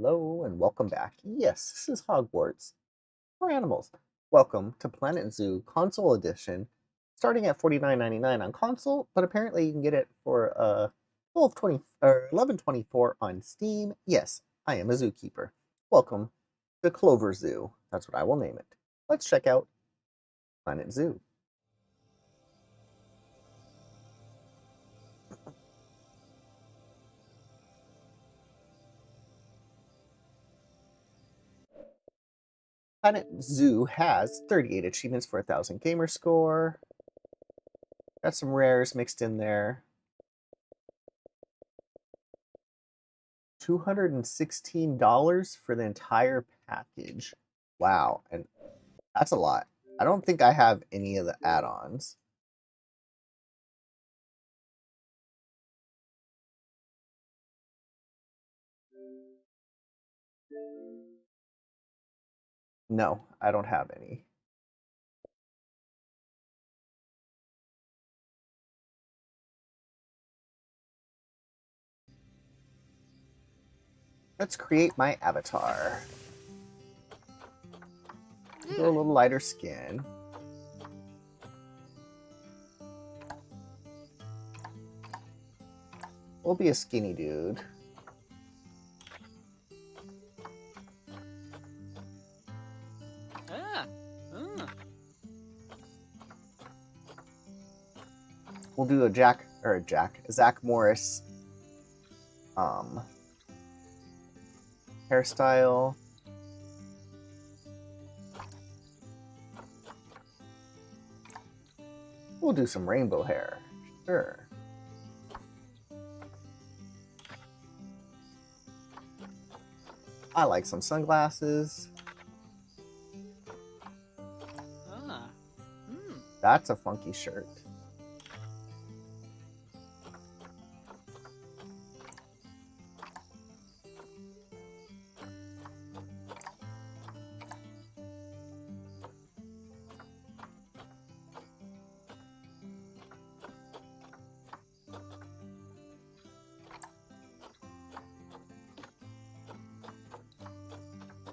Hello and welcome back. Yes, this is Hogwarts for Animals. Welcome to Planet Zoo Console Edition, starting at $49.99 on console, but apparently you can get it for 12.20 or 11.24 on Steam. Yes, I am a zookeeper. Welcome to Clover Zoo. That's what I will name it. Let's check out Planet Zoo. Planet Zoo has 38 achievements for 1,000 gamer score. Got some rares mixed in there. $216 for the entire package. Wow, and that's a lot. I don't think I have any of the add-ons. No, I don't have any. Let's create my avatar. Go a little lighter skin. We'll be a skinny dude. We'll do a Zach Morris hairstyle. We'll do some rainbow hair. Sure. I like some sunglasses. Ah. Hmm. That's a funky shirt.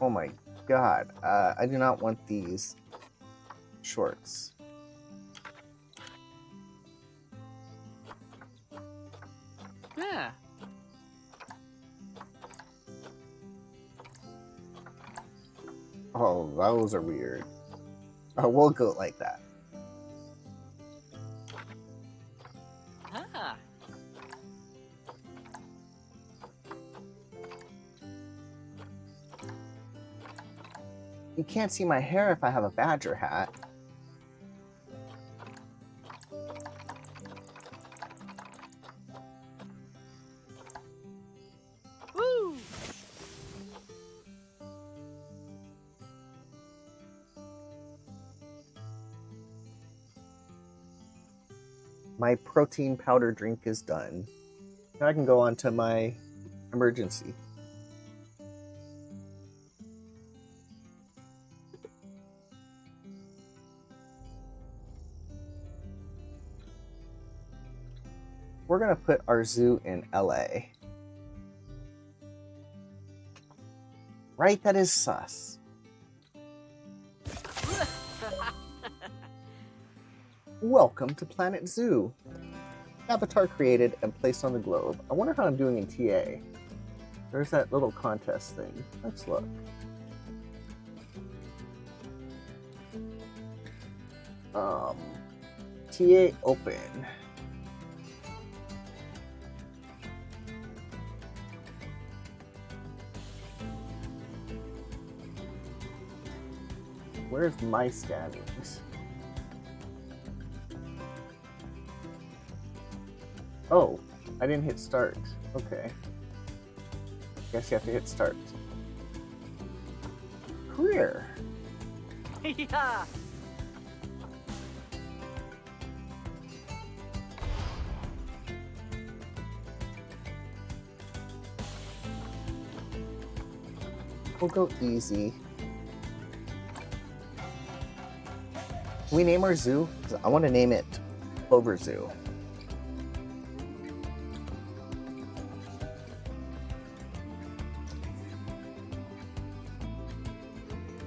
Oh my god. I do not want these shorts. Yeah. Oh, those are weird. We'll go like that. Ah. You can't see my hair if I have a badger hat. Woo. My protein powder drink is done. Now I can go on to my emergency. We're gonna put our zoo in LA. Right, that is sus. Welcome to Planet Zoo. Avatar created and placed on the globe. I wonder how I'm doing in TA. There's that little contest thing. Let's look. TA open. Where's my standings? Oh, I didn't hit start. Okay. Guess you have to hit start. Career. Yeah. We'll go easy. Can we name our zoo? 'Cause I want to name it Clover Zoo.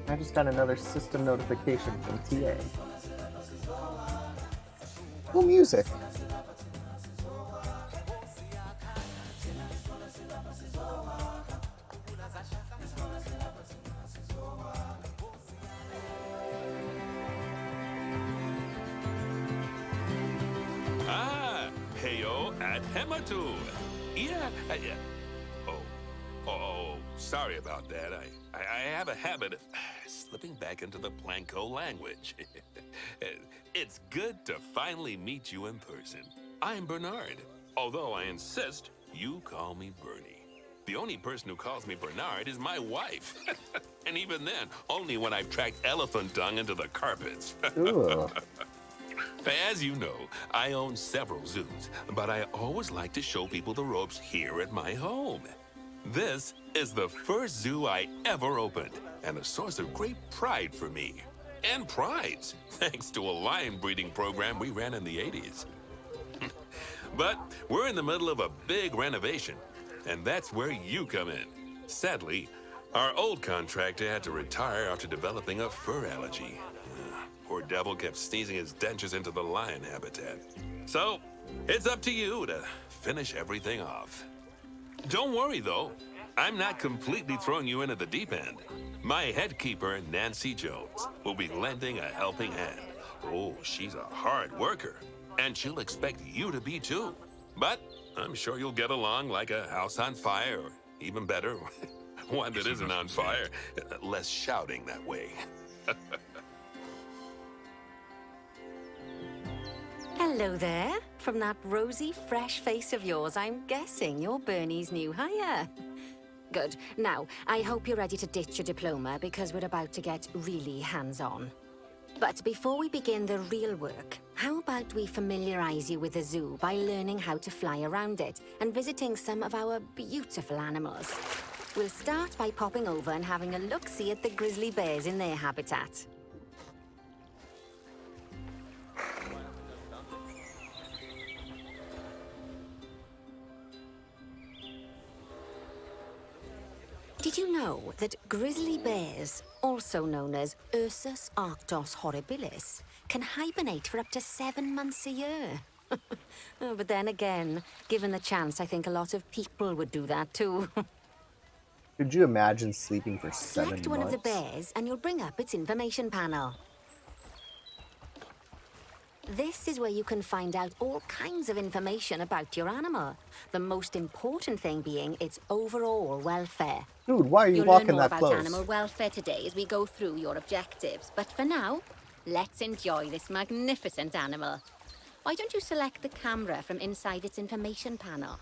I just got another system notification from TA. Cool music. Ah, heyo at Hematu. Yeah, oh, sorry about that. I have a habit of slipping back into the Planko language. It's good to finally meet you in person. I'm Bernard, although I insist you call me Bernie. The only person who calls me Bernard is my wife. And even then, only when I've tracked elephant dung into the carpets. Ooh. As you know, I own several zoos, but I always like to show people the ropes here at my home. This is the first zoo I ever opened, and a source of great pride for me. And prides, thanks to a lion breeding program we ran in the 80s. But we're in the middle of a big renovation, and that's where you come in. Sadly, our old contractor had to retire after developing a fur allergy. Poor devil kept sneezing his dentures into the lion habitat. So, it's up to you to finish everything off. Don't worry, though. I'm not completely throwing you into the deep end. My head keeper, Nancy Jones, will be lending a helping hand. Oh, she's a hard worker, and she'll expect you to be too. But I'm sure you'll get along like a house on fire, or even better, One that isn't on fire. Less shouting that way. Hello there. From that rosy, fresh face of yours, I'm guessing you're Bernie's new hire. Good. Now, I hope you're ready to ditch your diploma because we're about to get really hands-on. But before we begin the real work, how about we familiarize you with the zoo by learning how to fly around it and visiting some of our beautiful animals? We'll start by popping over and having a look-see at the grizzly bears in their habitat. Did you know that grizzly bears, also known as Ursus arctos horribilis, can hibernate for up to 7 months a year? Oh, but then again, given the chance, I think a lot of people would do that too. Could you imagine sleeping for 7 Select months? one of the bears and you'll bring up its information panel. This is where you can find out all kinds of information about your animal. The most important thing being its overall welfare. Dude, why are you You'll walking learn more that about close? animal welfare today as we go through your objectives. But for now, let's enjoy this magnificent animal. Why don't you select the camera from inside its information panel?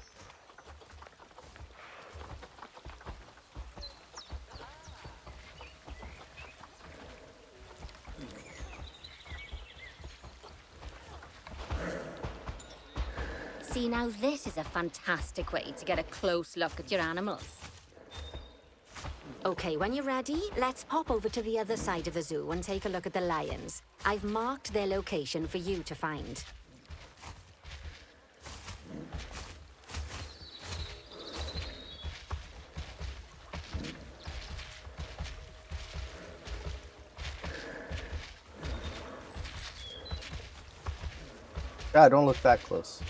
See, now this is a fantastic way to get a close look at your animals. Okay, when you're ready, let's pop over to the other side of the zoo and take a look at the lions. I've marked their location for you to find. God, don't look that close.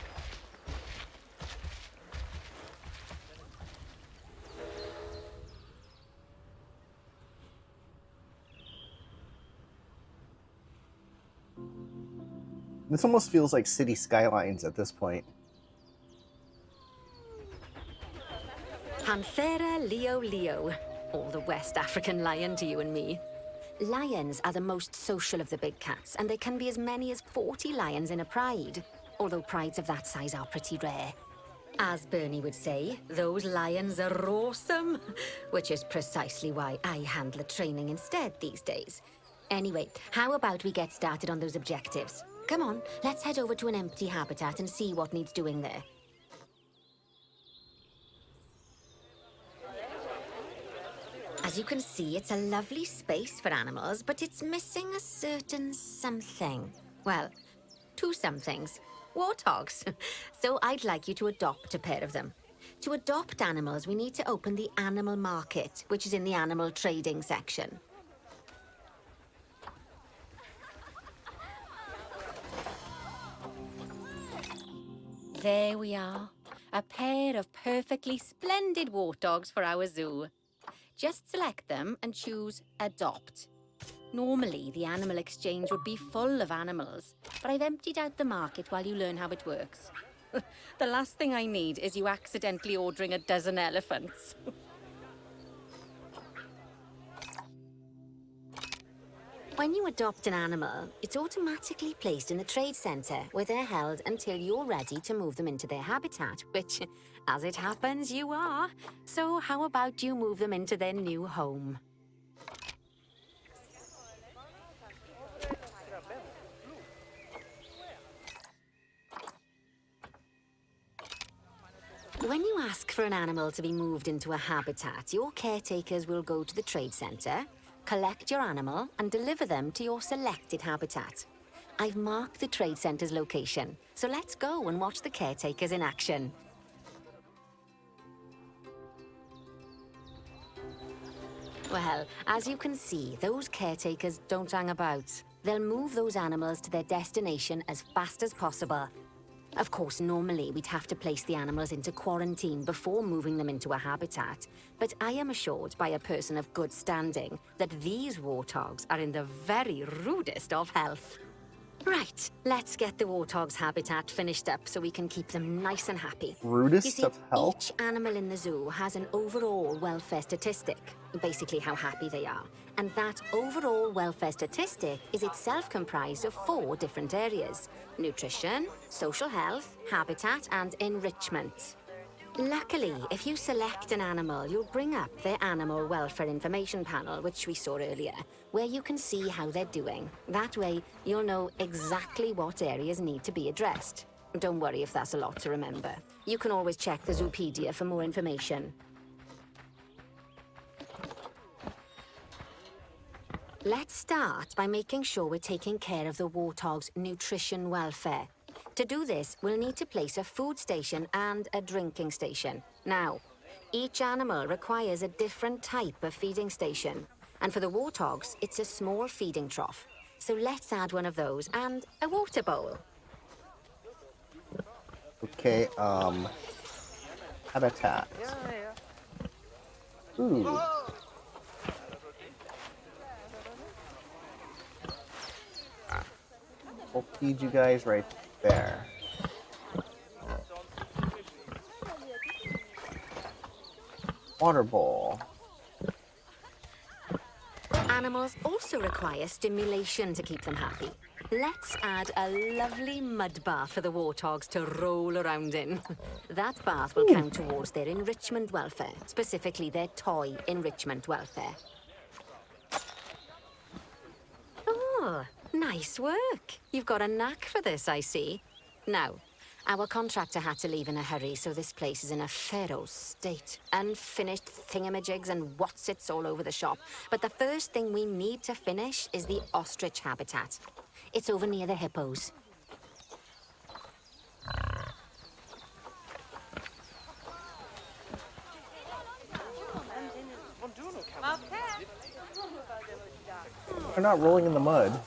This almost feels like city skylines at this point. Panthera leo leo, or the West African lion to you and me. Lions are the most social of the big cats, and there can be as many as 40 lions in a pride, although prides of that size are pretty rare. As Bernie would say, those lions are awesome, which is precisely why I handle training instead these days. Anyway, how about we get started on those objectives? Come on, let's head over to an empty habitat and see what needs doing there. As you can see, it's a lovely space for animals, but it's missing a certain something. Well, 2 somethings. Warthogs. So I'd like you to adopt a pair of them. To adopt animals, we need to open the animal market, which is in the animal trading section. There we are. A pair of perfectly splendid warthogs for our zoo. Just select them and choose Adopt. Normally, the animal exchange would be full of animals, but I've emptied out the market while you learn how it works. The last thing I need is you accidentally ordering a dozen elephants. When you adopt an animal, it's automatically placed in the trade center, where they're held until you're ready to move them into their habitat, which, as it happens, you are. So how about you move them into their new home? When you ask for an animal to be moved into a habitat, your caretakers will go to the trade center, collect your animal, and deliver them to your selected habitat. I've marked the trade center's location, so let's go and watch the caretakers in action. Well, as you can see, those caretakers don't hang about. They'll move those animals to their destination as fast as possible. Of course, normally we'd have to place the animals into quarantine before moving them into a habitat, but I am assured by a person of good standing that these warthogs are in the very rudest of health. Right, let's get the warthog's habitat finished up so we can keep them nice and happy. You Rudest see, of health? each animal in the zoo has an overall welfare statistic, basically how happy they are. And that overall welfare statistic is itself comprised of 4 different areas: nutrition, social health, habitat, and enrichment. Luckily, if you select an animal, you'll bring up their animal welfare information panel, which we saw earlier, where you can see how they're doing. That way, you'll know exactly what areas need to be addressed. Don't worry if that's a lot to remember. You can always check the Zoopedia for more information. Let's start by making sure we're taking care of the warthog's nutrition welfare. To do this, we'll need to place a food station and a drinking station. Now, each animal requires a different type of feeding station. And for the warthogs, it's a small feeding trough. So let's add one of those and a water bowl. Okay, habitat. Ooh. We'll feed you guys right there. Water bowl. Animals also require stimulation to keep them happy. Let's add a lovely mud bath for the warthogs to roll around in. That bath will count towards their enrichment welfare, specifically their toy enrichment welfare. Oh, nice work. You've got a knack for this, I see. Now, our contractor had to leave in a hurry, so this place is in a feral state. Unfinished thingamajigs and whatsits all over the shop. But the first thing we need to finish is the ostrich habitat. It's over near the hippos. They're not rolling in the mud.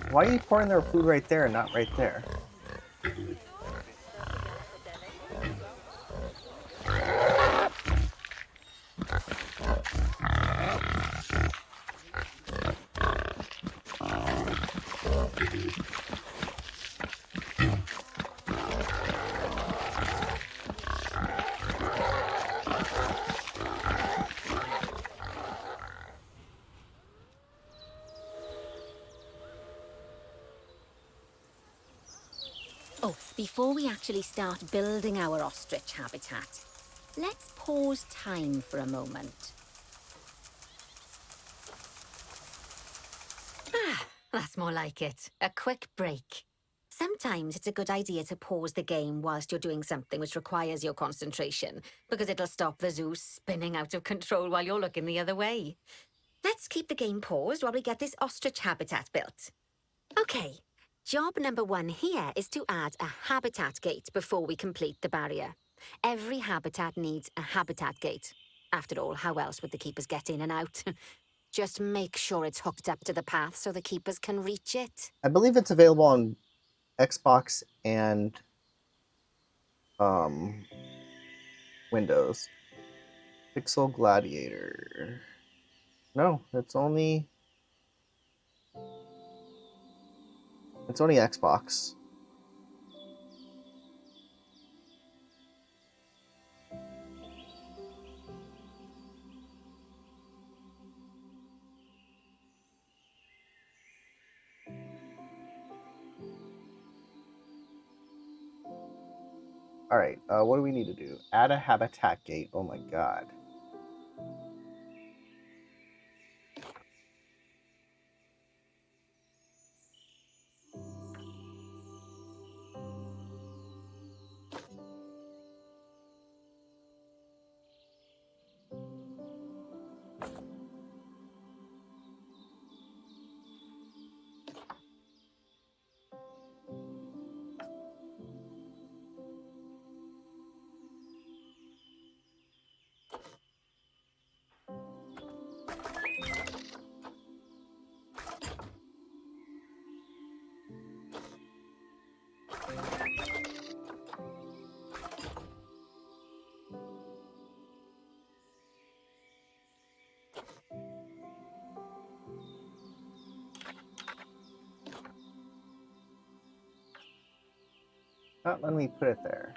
Why are you pouring their food right there and not right there? Oh, before we actually start building our ostrich habitat, let's pause time for a moment. That's more like it. A quick break. Sometimes it's a good idea to pause the game whilst you're doing something which requires your concentration, because it'll stop the zoo spinning out of control while you're looking the other way. Let's keep the game paused while we get this ostrich habitat built. Okay, job number 1 here is to add a habitat gate before we complete the barrier. Every habitat needs a habitat gate. After all, how else would the keepers get in and out? Just make sure it's hooked up to the path so the keepers can reach it. I believe it's available on Xbox and Windows. Pixel Gladiator. No, it's only Xbox. All right, what do we need to do? Add a habitat gate. Oh my god. Not letting me put it there.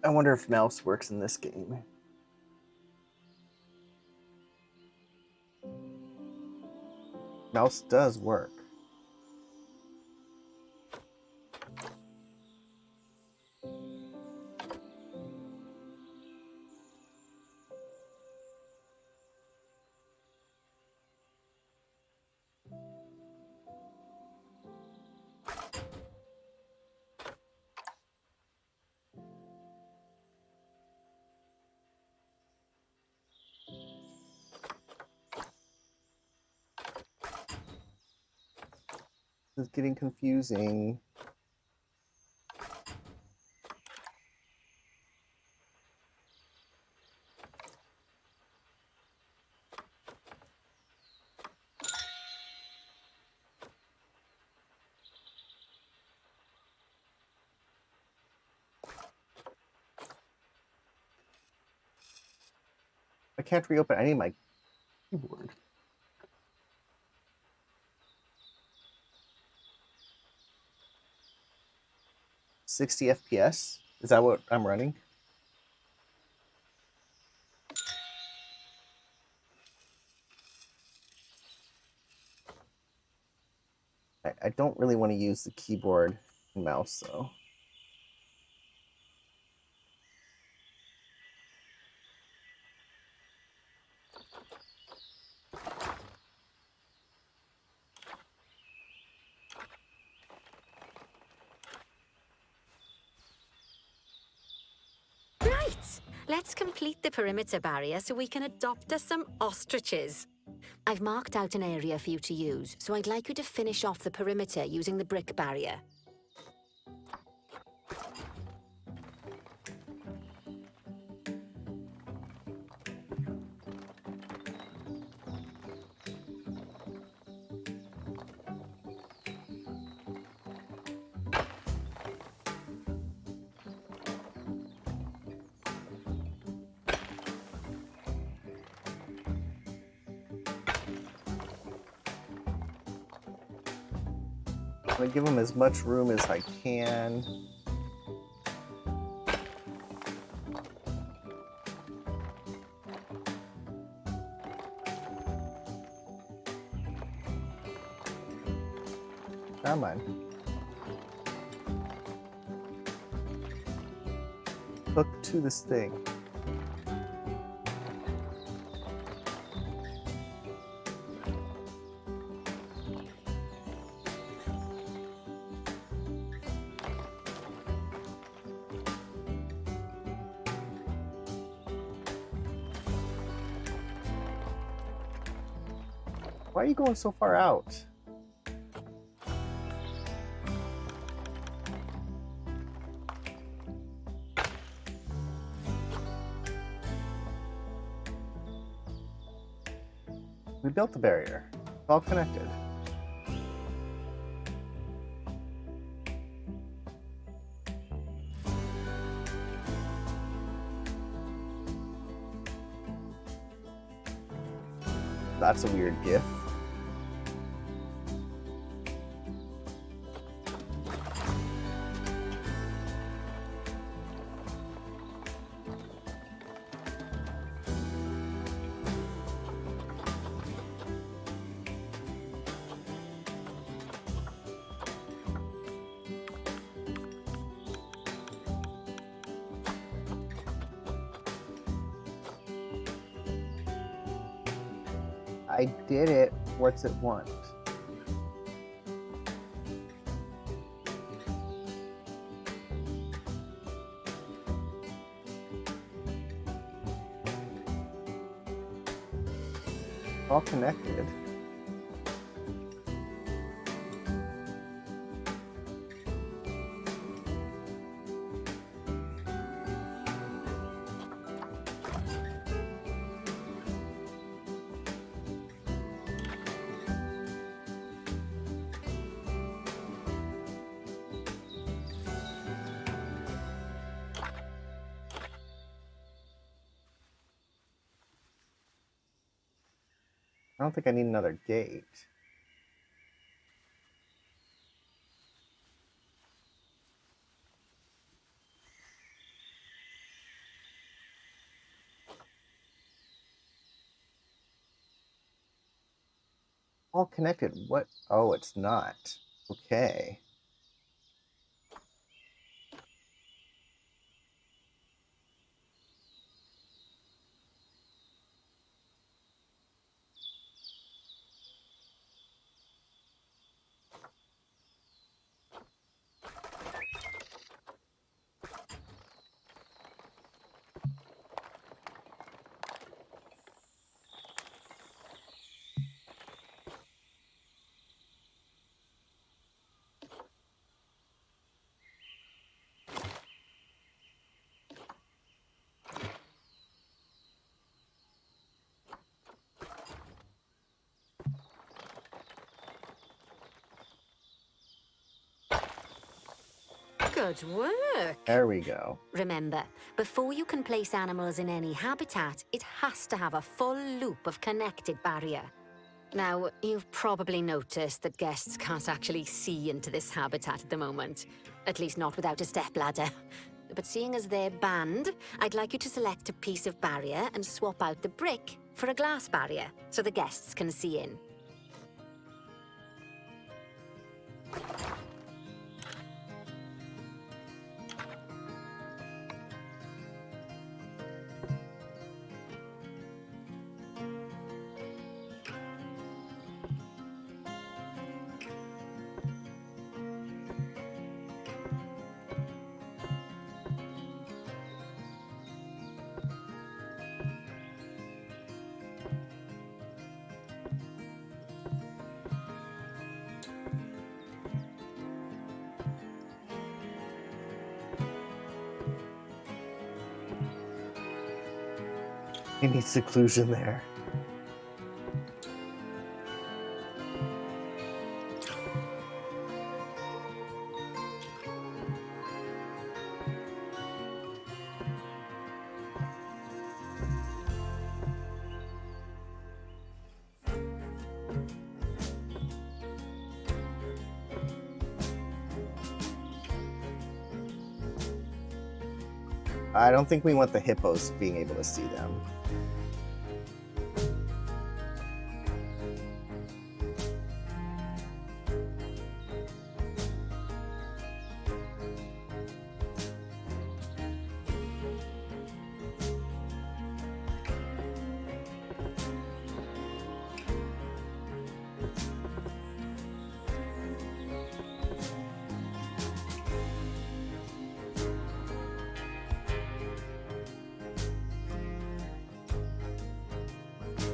I wonder if mouse works in this game. Mouse does work. This is getting confusing. I can't reopen any of my keyboard. "60 FPS? Is that what I'm running?" I don't really want to use the keyboard and mouse, though. Right! Let's complete the perimeter barrier so we can adopt us some ostriches. I've marked out an area for you to use, so I'd like you to finish off the perimeter using the brick barrier. I'm gonna give them as much room as I can. Come on. Hook to this thing. Why are you going so far out? We built the barrier. It's all connected. That's a weird GIF. I did it. What's it want? All connected. I don't think I need another gate. All connected. What? Oh, it's not. Okay. Good work. There we go. Remember, before you can place animals in any habitat, it has to have a full loop of connected barrier. Now, you've probably noticed that guests can't actually see into this habitat at the moment. At least not without a stepladder. But seeing as they're banned, I'd like you to select a piece of barrier and swap out the brick for a glass barrier, so the guests can see in. He needs seclusion there. I don't think we want the hippos being able to see them.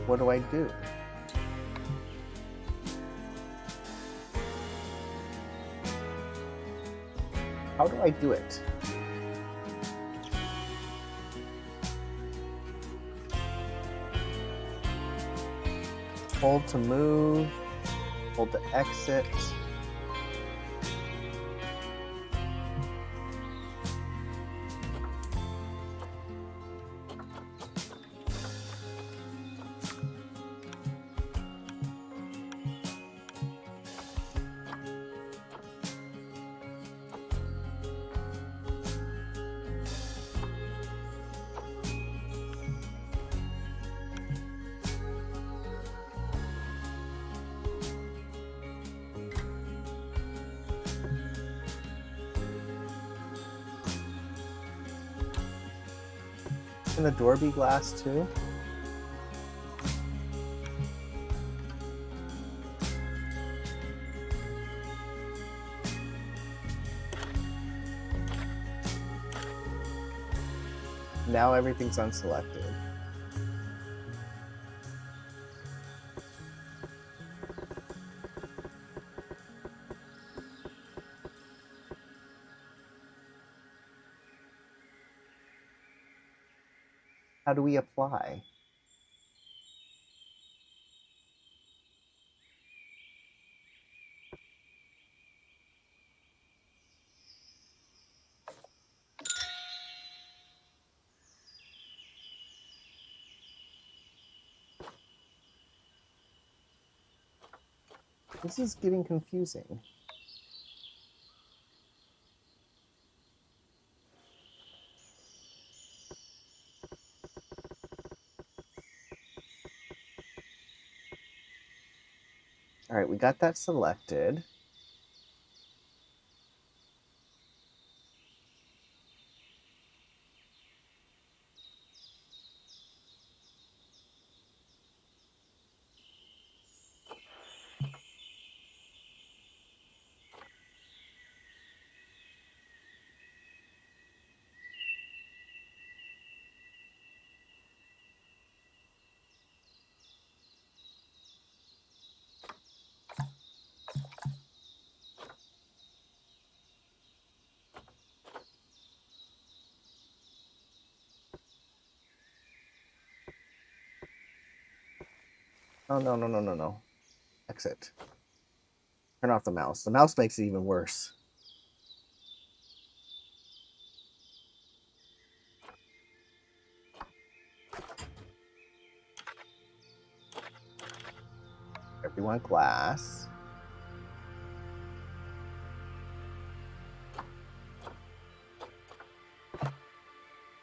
What do I do? How do I do it? Hold to move, hold to exit. Can the door be glass too? Now everything's unselected. How do we apply? This is getting confusing. All right, we got that selected. Oh, no, no, no, no, no. Exit. Turn off the mouse. The mouse makes it even worse. Everyone glass.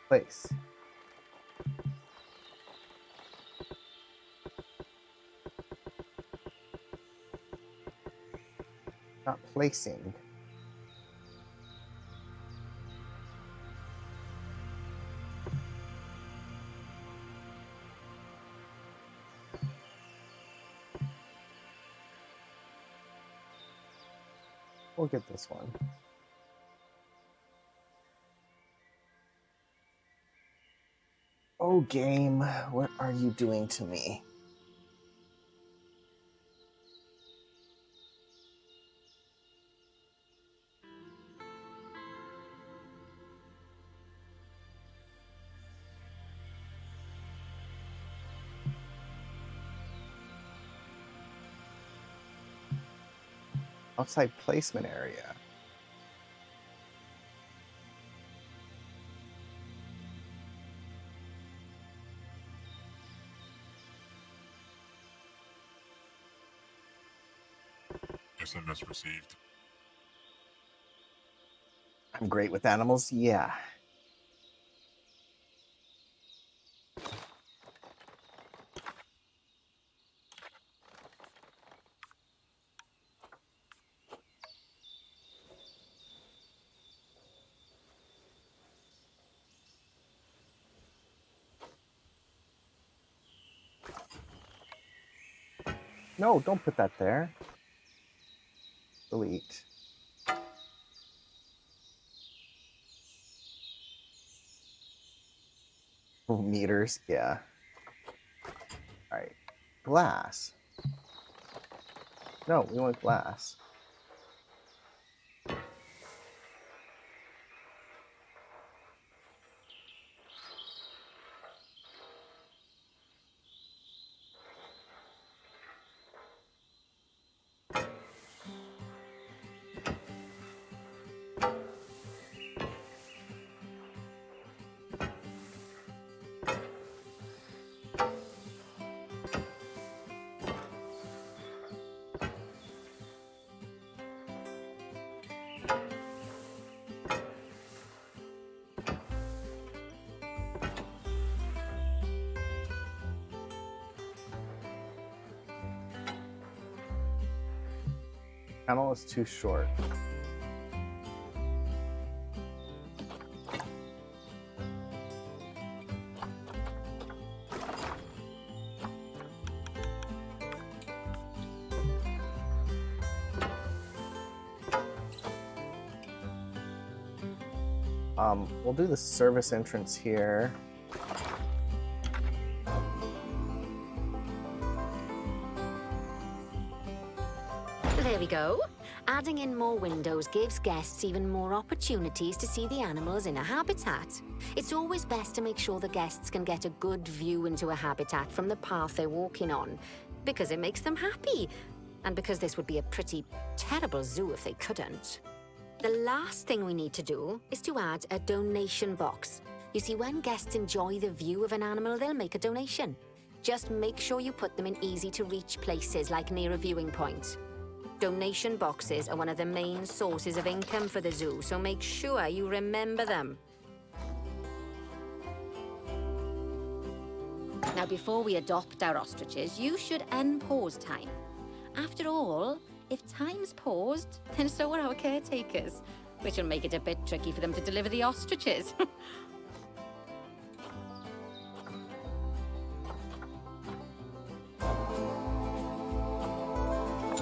Place. Not placing. We'll get this one. Oh, game, what are you doing to me? Outside placement area. SMS received. I'm great with animals, yeah. No, don't put that there. Delete. Oh, meters, yeah. All right, glass. No, we want glass. Panel is too short. We'll do the service entrance here. There we go. Adding in more windows gives guests even more opportunities to see the animals in a habitat. It's always best to make sure the guests can get a good view into a habitat from the path they're walking on, because it makes them happy, and because this would be a pretty terrible zoo if they couldn't. The last thing we need to do is to add a donation box. You see, when guests enjoy the view of an animal, they'll make a donation. Just make sure you put them in easy-to-reach places, like near a viewing point. Donation boxes are one of the main sources of income for the zoo, so make sure you remember them. Now, before we adopt our ostriches, you should unpause time. After all, if time's paused, then so are our caretakers, which will make it a bit tricky for them to deliver the ostriches.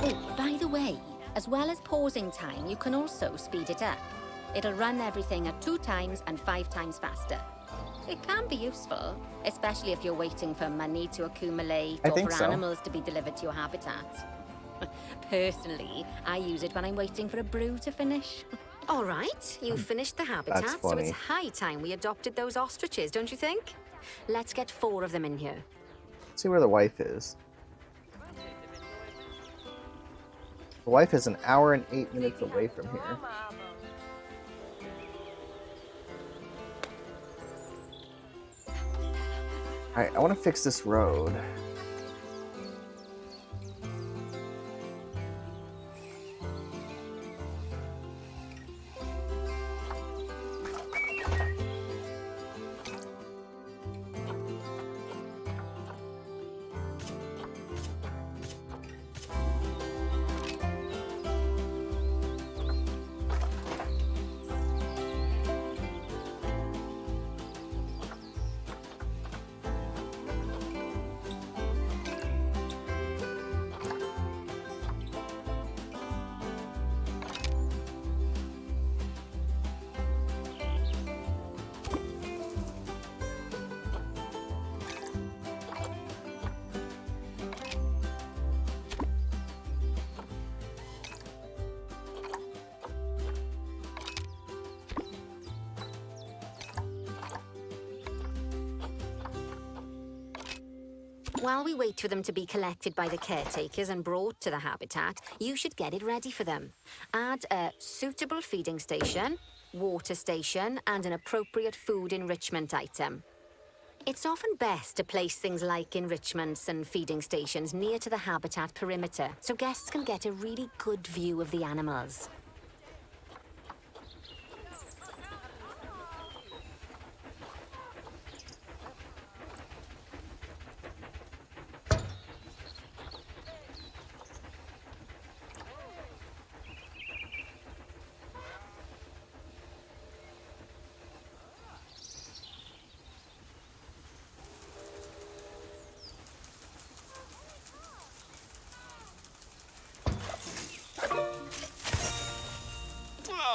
Oh, by the way, as well as pausing time, you can also speed it up. It'll run everything at 2 times and 5 times faster. It can be useful, especially if you're waiting for money to accumulate I or think for so. animals to be delivered to your habitat. Personally, I use it when I'm waiting for a brew to finish. All right, you've finished the habitat, so funny. it's high time we adopted those ostriches, don't you think? Let's get 4 of them in here. Let's see where the wife is. The wife is an hour and 8 minutes away from here. Alright, I want to fix this road. While we wait for them to be collected by the caretakers and brought to the habitat, you should get it ready for them. Add a suitable feeding station, water station, and an appropriate food enrichment item. It's often best to place things like enrichments and feeding stations near to the habitat perimeter, so guests can get a really good view of the animals.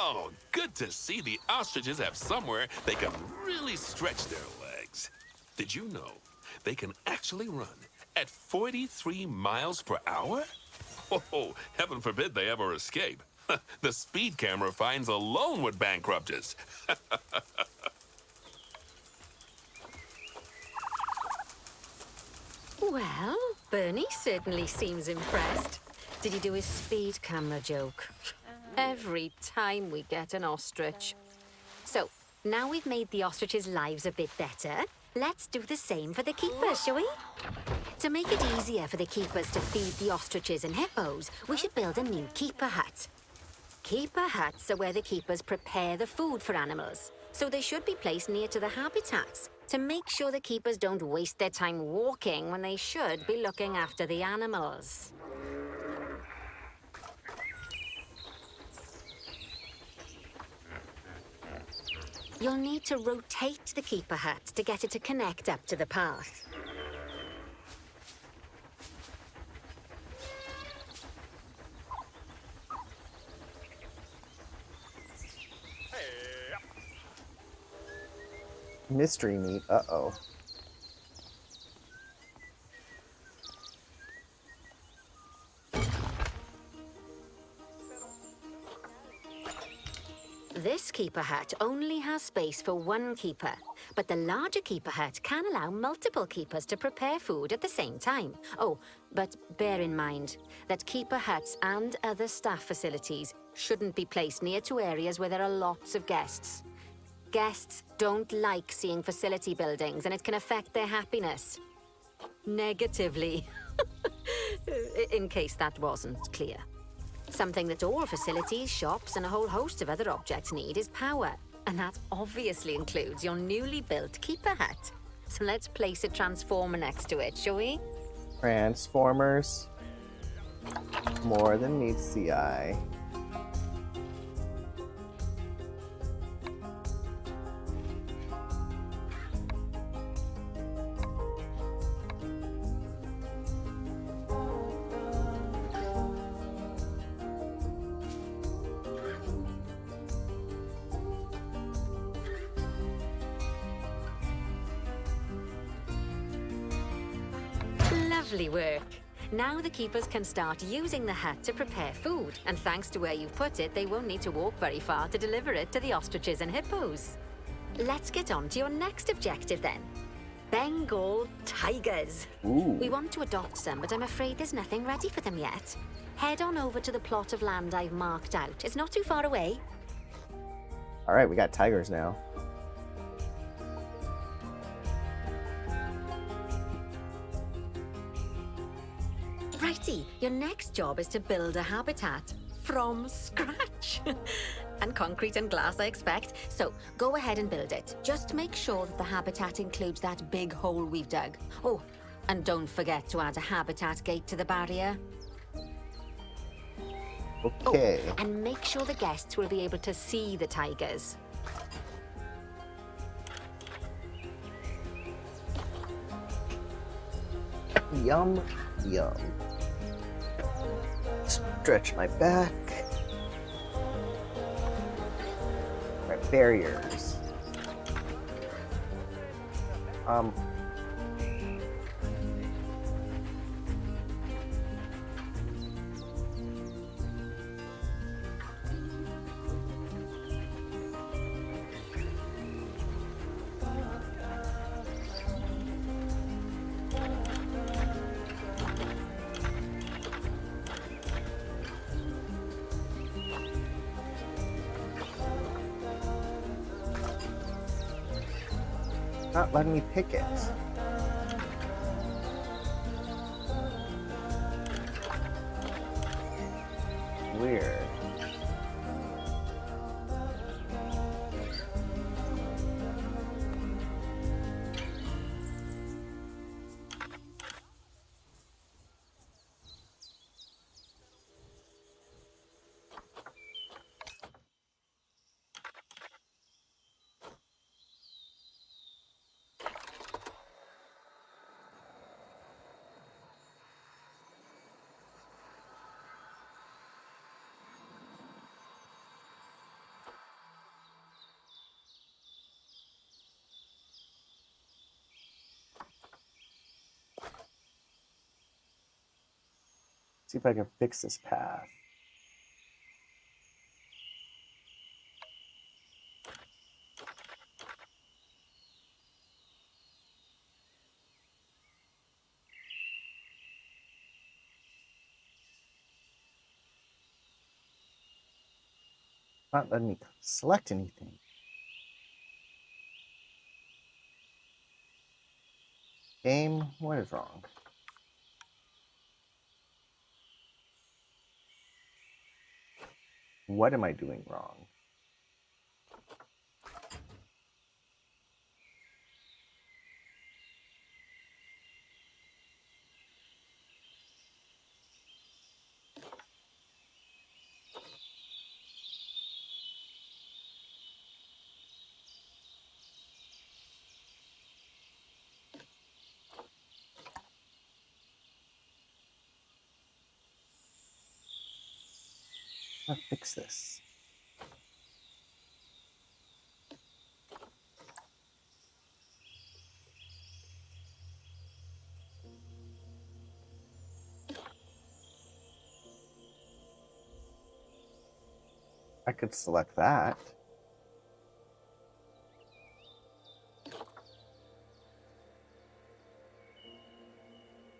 Oh, good to see the ostriches have somewhere they can really stretch their legs. Did you know they can actually run at 43 miles per hour? Oh, heaven forbid they ever escape. The speed camera fines alone would bankrupt us. Well, Bernie certainly seems impressed. Did he do his speed camera joke? Every time we get an ostrich. So, now we've made the ostriches' lives a bit better, let's do the same for the keepers, shall we? To make it easier for the keepers to feed the ostriches and hippos, we should build a new keeper hut. Keeper huts are where the keepers prepare the food for animals, so they should be placed near to the habitats to make sure the keepers don't waste their time walking when they should be looking after the animals. You'll need to rotate the keeper hut to get it to connect up to the path. Mystery meat. Uh-oh. This keeper hut only has space for 1 keeper, but the larger keeper hut can allow multiple keepers to prepare food at the same time. Oh, but bear in mind that keeper huts and other staff facilities shouldn't be placed near to areas where there are lots of guests. Guests don't like seeing facility buildings, and it can affect their happiness. Negatively. In case that wasn't clear. Something that all facilities, shops, and a whole host of other objects need is power. And that obviously includes your newly built keeper hut. So let's place a transformer next to it, shall we? Transformers. More than meets the eye. Lovely work. Now the keepers can start using the hut to prepare food, and thanks to where you've put it, they won't need to walk very far to deliver it to the ostriches and hippos. Let's get on to your next objective then. Bengal tigers. Ooh. We want to adopt some, but I'm afraid there's nothing ready for them yet. Head on over to the plot of land I've marked out. It's not too far away. All right, we got tigers now. Righty, your next job is to build a habitat from scratch. And concrete and glass, I expect. So go ahead and build it. Just make sure that the habitat includes that big hole we've dug. Oh, and don't forget to add a habitat gate to the barrier. Okay. Oh, and make sure the guests will be able to see the tigers. Yum, yum. Stretch my back. Right, barriers. Not letting me pick it. Weird. See if I can fix this path. Not letting me select anything. Game, what is wrong? What am I doing wrong? I'll fix this. I could select that.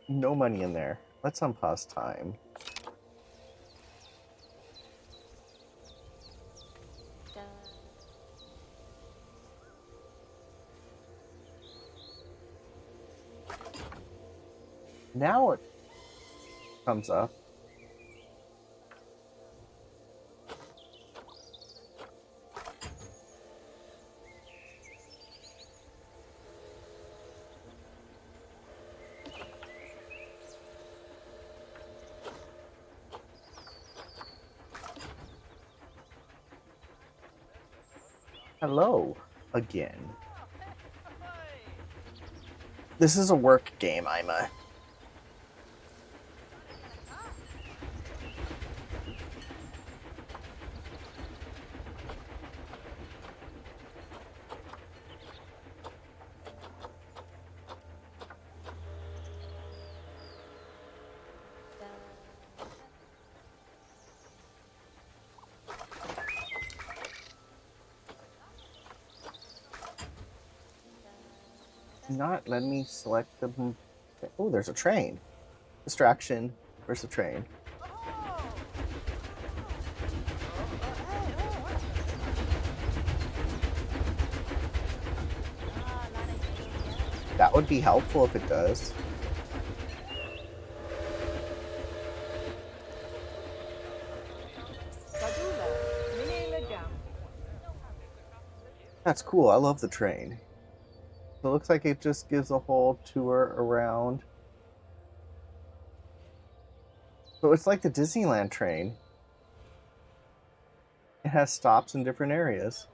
No money in there. Let's unpause time. Now it comes up. Hello again. This is a work game, Ima. Not letting me select the. Oh, there's a train. Distraction. Where's the train? That would be helpful if it does. That's cool. I love the train. So it looks like it just gives a whole tour around. So it's like the Disneyland train. It has stops in different areas.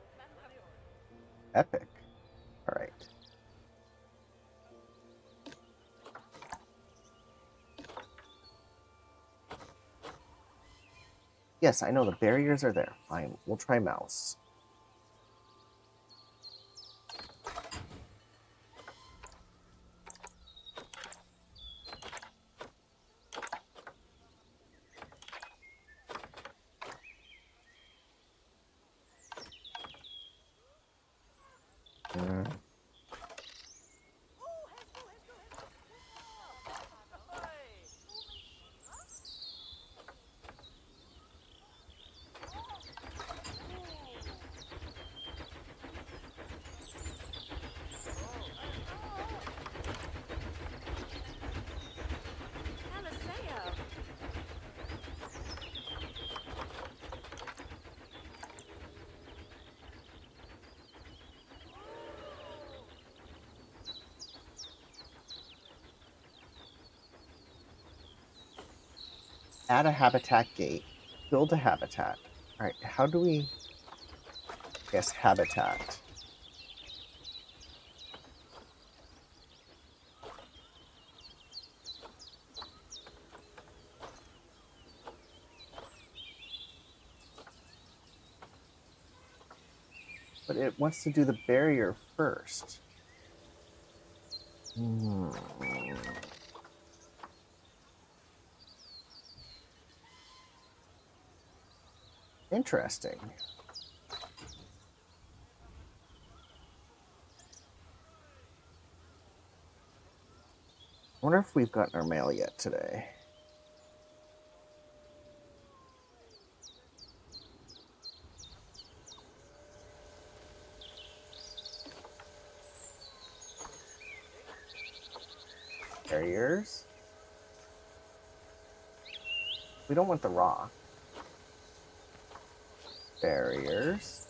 Epic. All right. Yes, I know the barriers are there. Fine, we'll try mouse. Mm. Add a habitat gate. Build a habitat. All right, how do we... Yes, habitat. But it wants to do the barrier first. Hmm. Interesting. I wonder if we've gotten our mail yet today. Barriers. We don't want the rock. Barriers.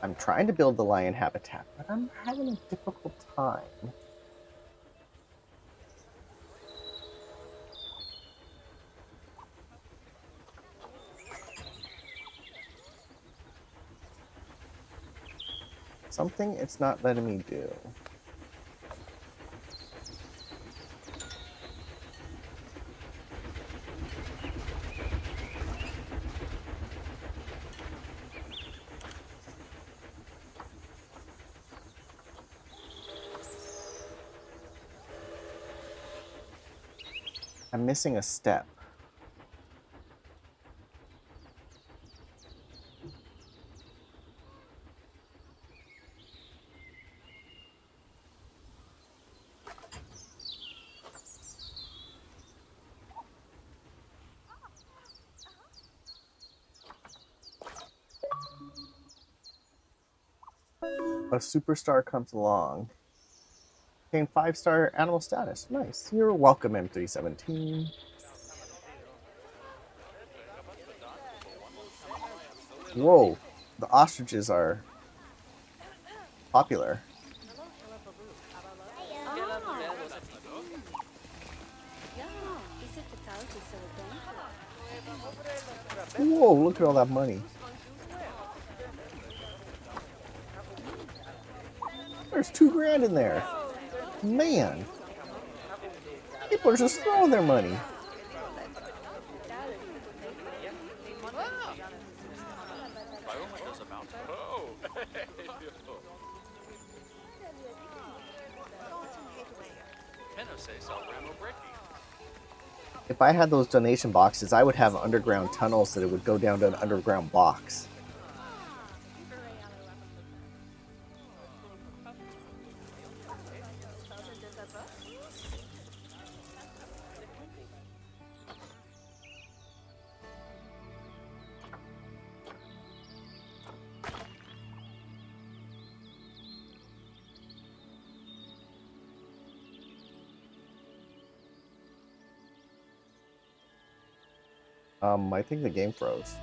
I'm trying to build the lion habitat, but I'm having a difficult time. Something it's not letting me do. I'm missing a step. A superstar comes along. Gain 5-star animal status. Nice. You're welcome, M317. Whoa, the ostriches are popular. Whoa, look at all that money. There's $2,000 in there. Man. People are just throwing their money. If I had those donation boxes, I would have underground tunnels that it would go down to an underground box. I think the game froze.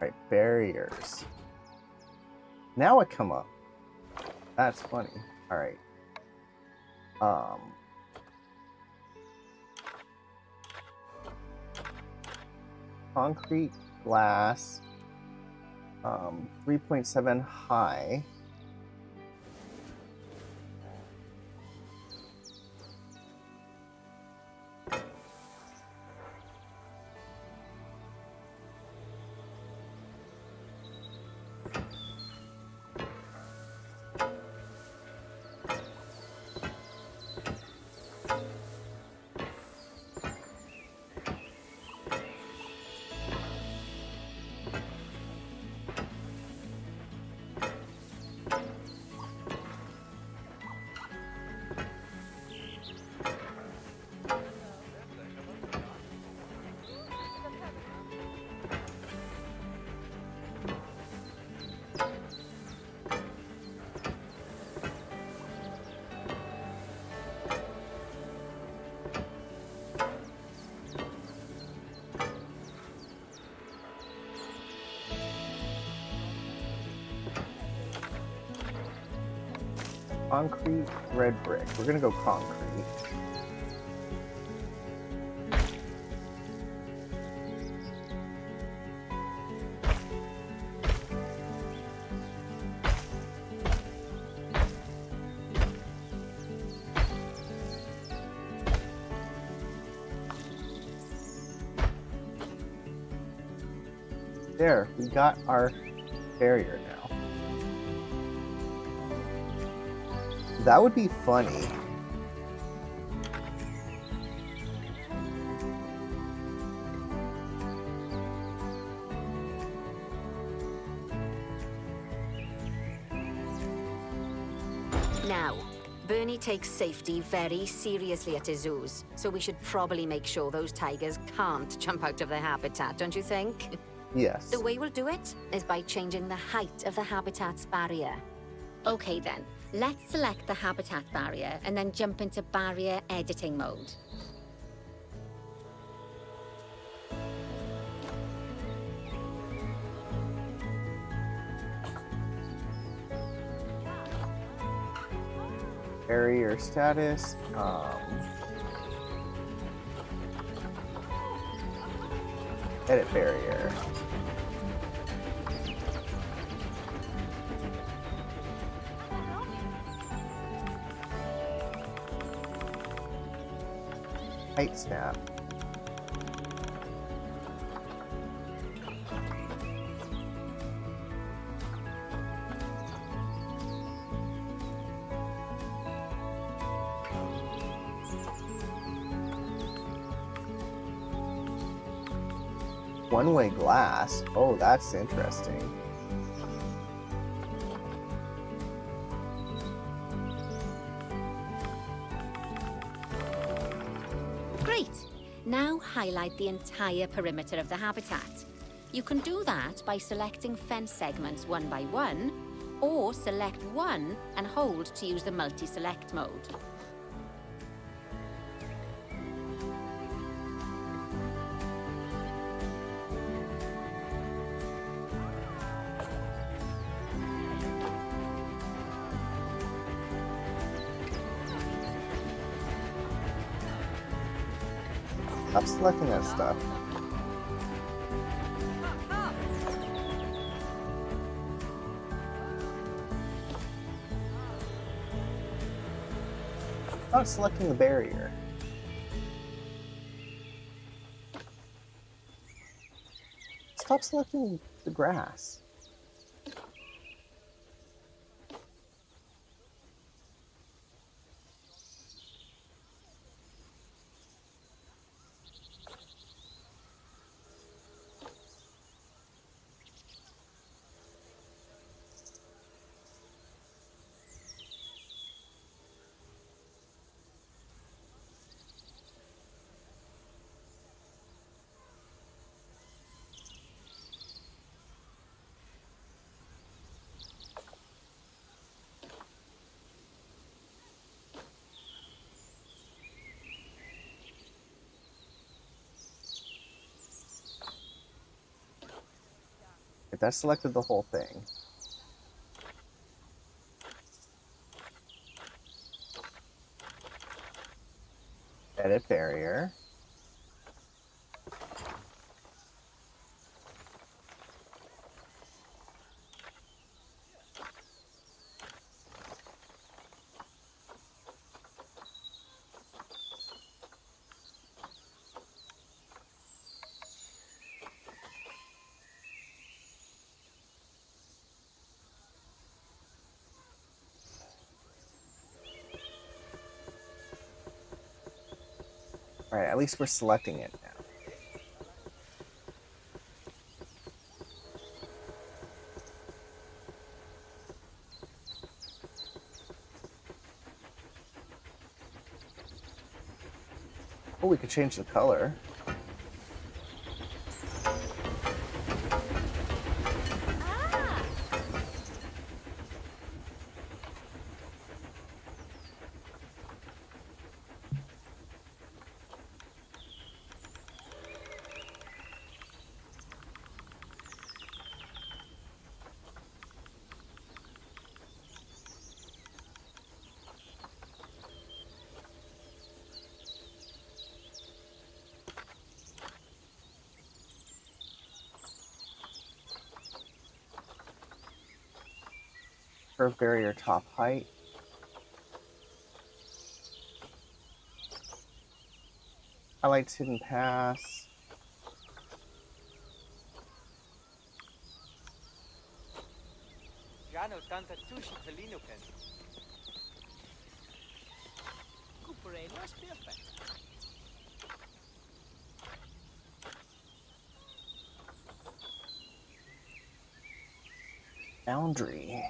Right, barriers. Now it come up. That's funny. All right. Concrete, glass, 3.7 high. Concrete, red brick. We're gonna go concrete. There, we got our barrier now. That would be funny. Now, Bernie takes safety very seriously at his zoos, so we should probably make sure those tigers can't jump out of their habitat, don't you think? Yes. The way we'll do it is by changing the height of the habitat's barrier. Okay then, let's select the habitat barrier and then jump into barrier editing mode. Barrier status. Edit barrier. Height snap. One-way glass. Oh, that's interesting. Great. Now highlight the entire perimeter of the habitat. You can do that by selecting fence segments one by one, or select one and hold to use the multi-select mode. Stop selecting that stuff. Stop selecting the barrier. Stop selecting the grass. If that selected the whole thing. Edit barrier. All right, at least we're selecting it now. Oh, we could change the color. Curve barrier top height. Highlights hidden pass. Jano tanta tushi talino pen. Cupere no es perfect. Boundary.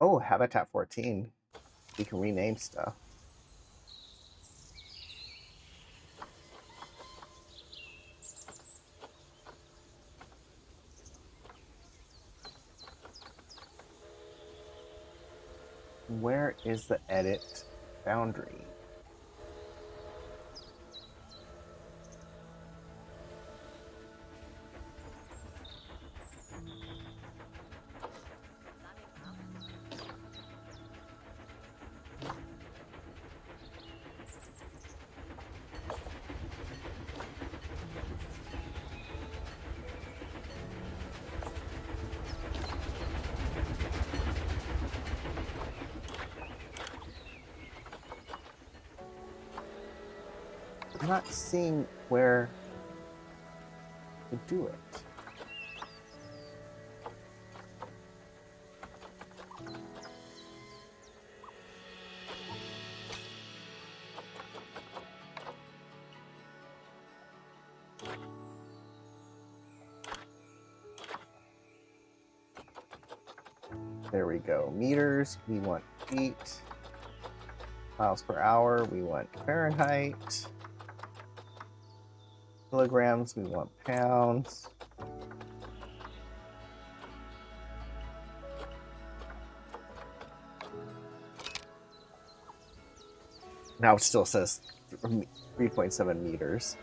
Oh, Habitat 14. You can rename stuff. Where is the edit boundary? I'm not seeing where to do it. There we go. Meters, we want feet. Miles per hour, we want Fahrenheit. Kilograms, we want pounds. Now it still says 3.7 meters.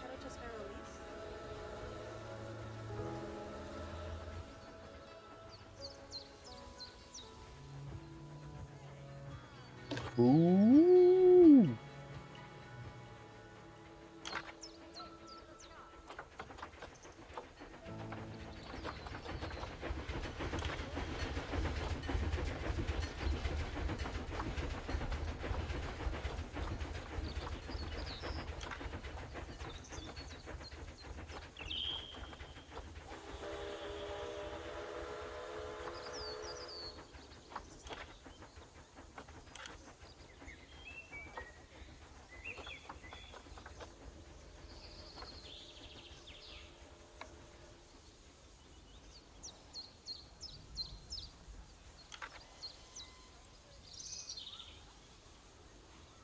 Can I just air release? Ooh.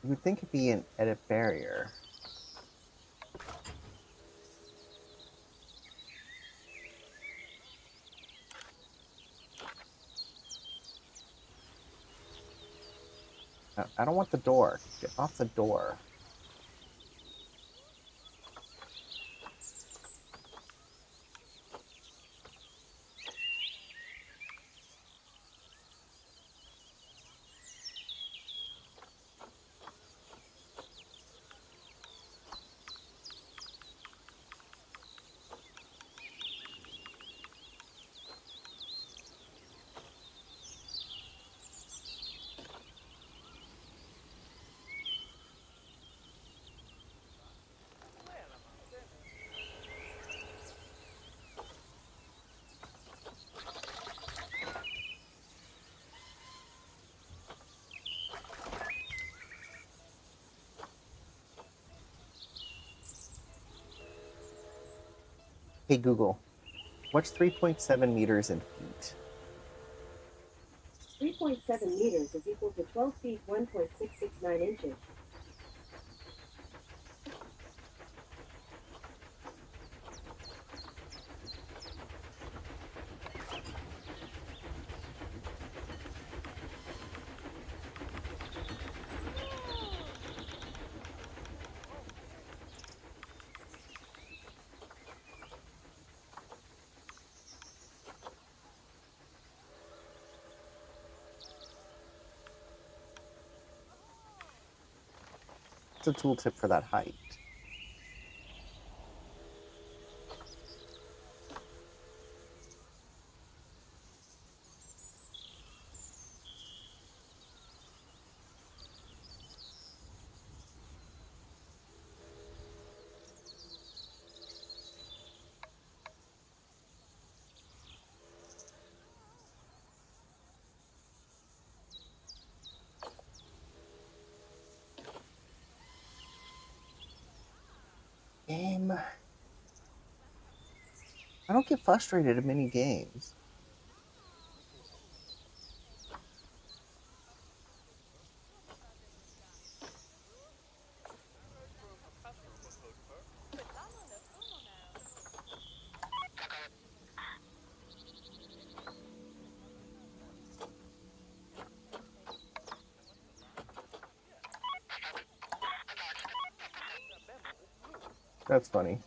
You would think it'd be an edit barrier. I don't want the door. Get off the door. Hey Google, what's 3.7 meters in feet? 3.7 meters is equal to 12 feet 1.669 inches. What's a tooltip for that height? Game. I don't get frustrated in many games. That's funny.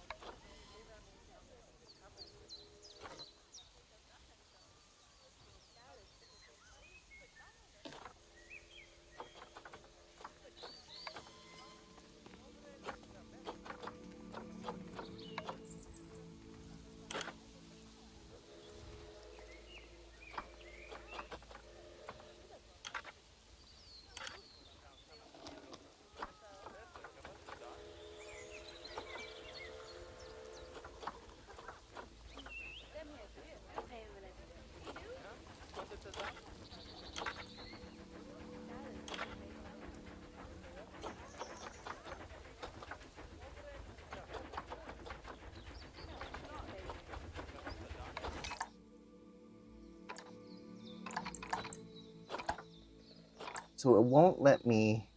So it won't let me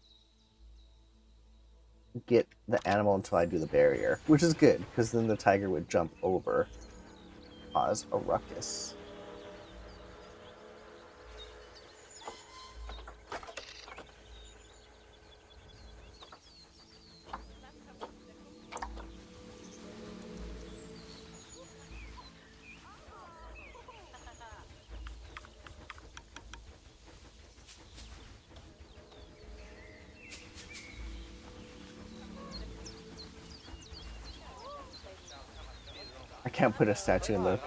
get the animal until I do the barrier, which is good, because then the tiger would jump over, cause a ruckus. I can't put a statue in the...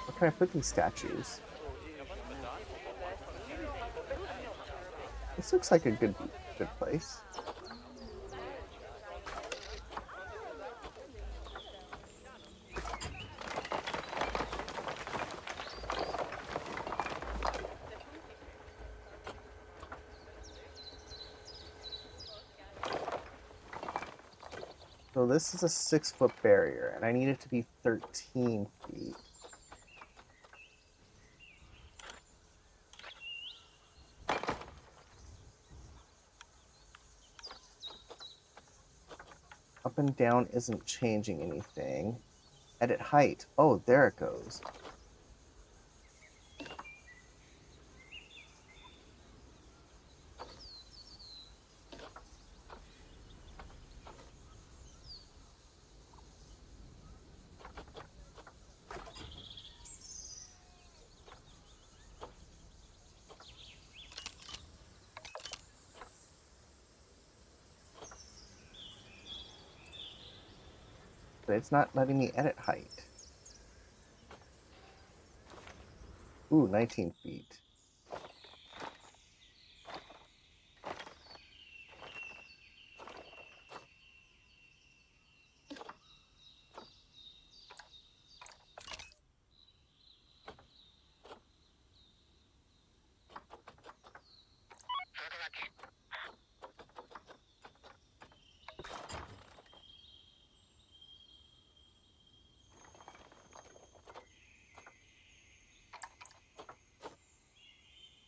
Where can I put these statues? This looks like a good place. So this is a 6-foot barrier, and I need it to be 13 feet. Up and down isn't changing anything. Edit height. Oh, there it goes. But it's not letting me edit height. Ooh, 19 feet.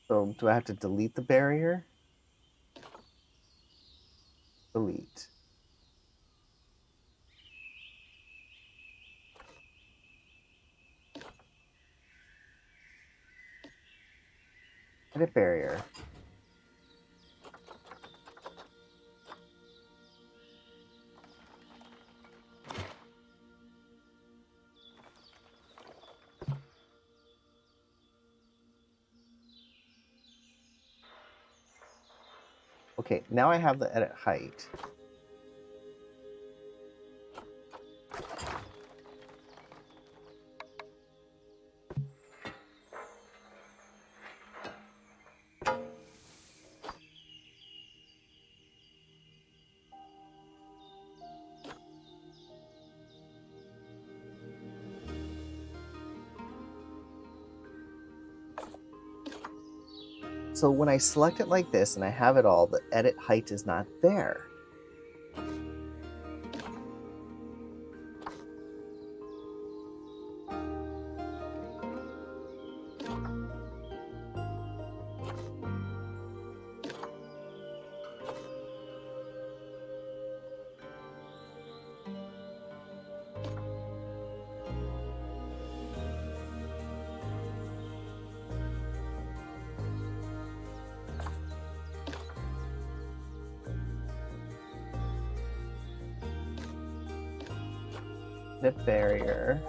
So do I have to delete the barrier? Delete. Edit barrier. Okay, now I have the edit height. So when I select it like this and I have it all, the edit height is not there. Edit barrier.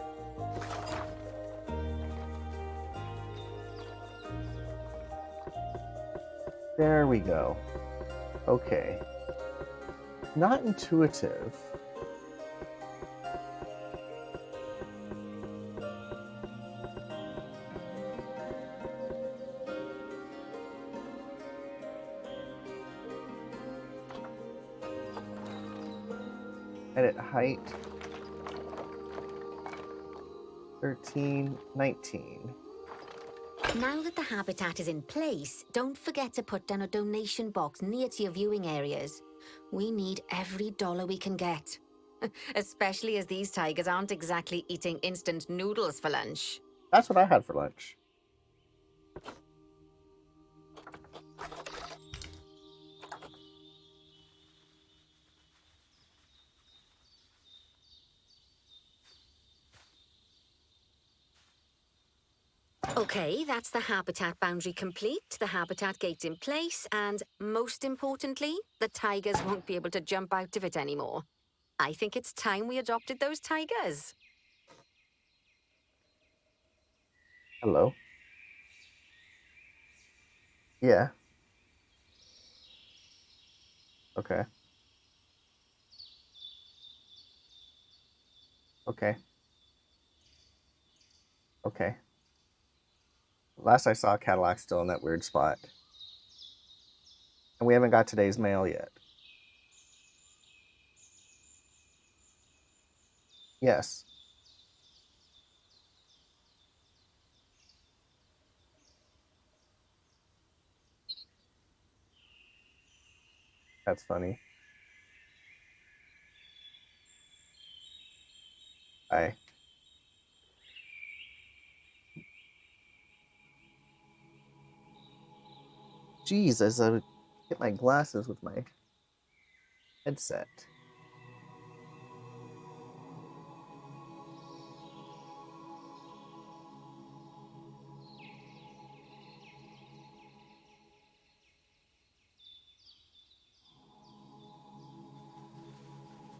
There we go. Okay. Not intuitive. Edit height. 13, 19. Now that the habitat is in place, don't forget to put down a donation box near to your viewing areas. We need every dollar we can get. Especially as these tigers aren't exactly eating instant noodles for lunch. That's what I had for lunch. Okay, that's the habitat boundary complete, the habitat gate in place, and most importantly, the tigers won't be able to jump out of it anymore. I think it's time we adopted those tigers. Hello. Yeah. Okay. Okay. Okay. Last I saw, Cadillac's still in that weird spot. And we haven't got today's mail yet. Yes. That's funny. I. Jeez, as I hit my glasses with my headset.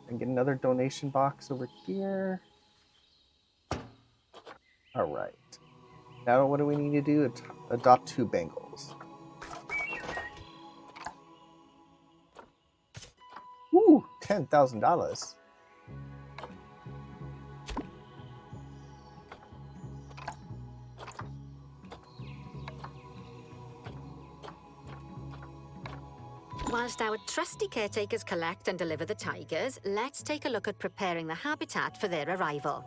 And get another donation box over here. All right. Now what do we need to do? Adopt 2 Bengals. Ooh, $10,000. Whilst our trusty caretakers collect and deliver the tigers, let's take a look at preparing the habitat for their arrival.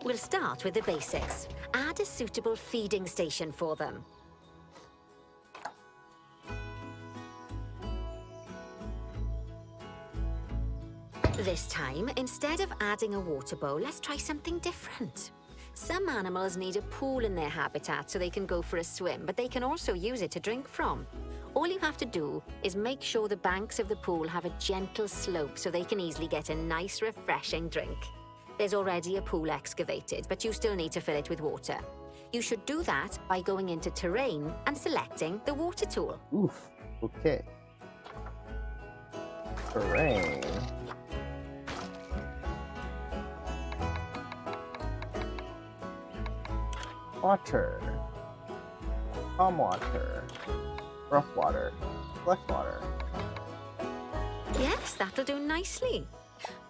We'll start with the basics. Add a suitable feeding station for them. This time, instead of adding a water bowl, let's try something different. Some animals need a pool in their habitat so they can go for a swim, but they can also use it to drink from. All you have to do is make sure the banks of the pool have a gentle slope so they can easily get a nice, refreshing drink. There's already a pool excavated, but you still need to fill it with water. You should do that by going into terrain and selecting the water tool. Oof. Okay. Terrain. Water. Calm water. Rough water. Flesh water. Yes, that'll do nicely.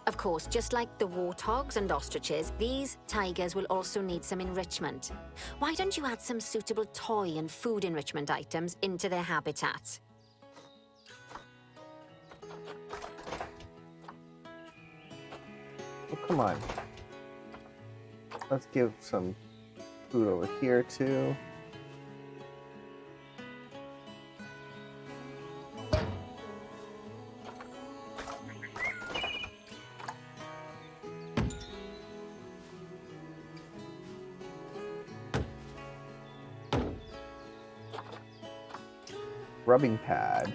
Of course, just like the warthogs and ostriches, these tigers will also need some enrichment. Why don't you add some suitable toy and food enrichment items into their habitat? Oh, come on. Let's give some food over here, too. Rubbing pad.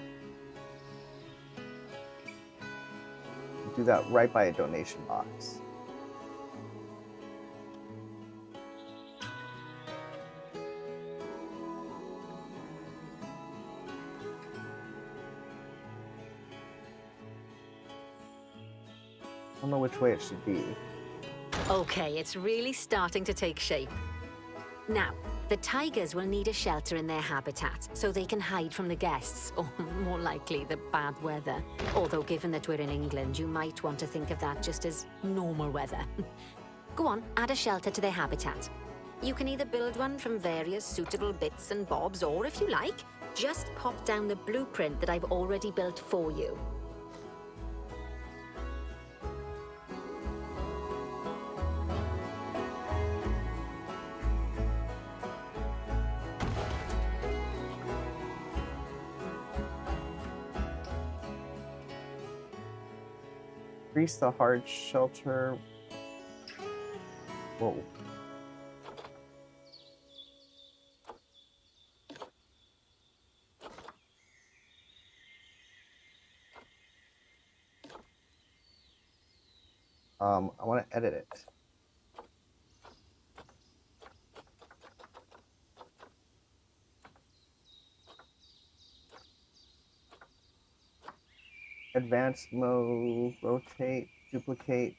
Do that right by a donation box. I don't know which way it should be. Okay, it's really starting to take shape. Now, the tigers will need a shelter in their habitat so they can hide from the guests, or more likely, the bad weather. Although, given that we're in England, you might want to think of that just as normal weather. Go on, add a shelter to their habitat. You can either build one from various suitable bits and bobs, or if you like, just pop down the blueprint that I've already built for you. Increase the hard shelter. Whoa. I want to edit it. Advanced mode, rotate, duplicate.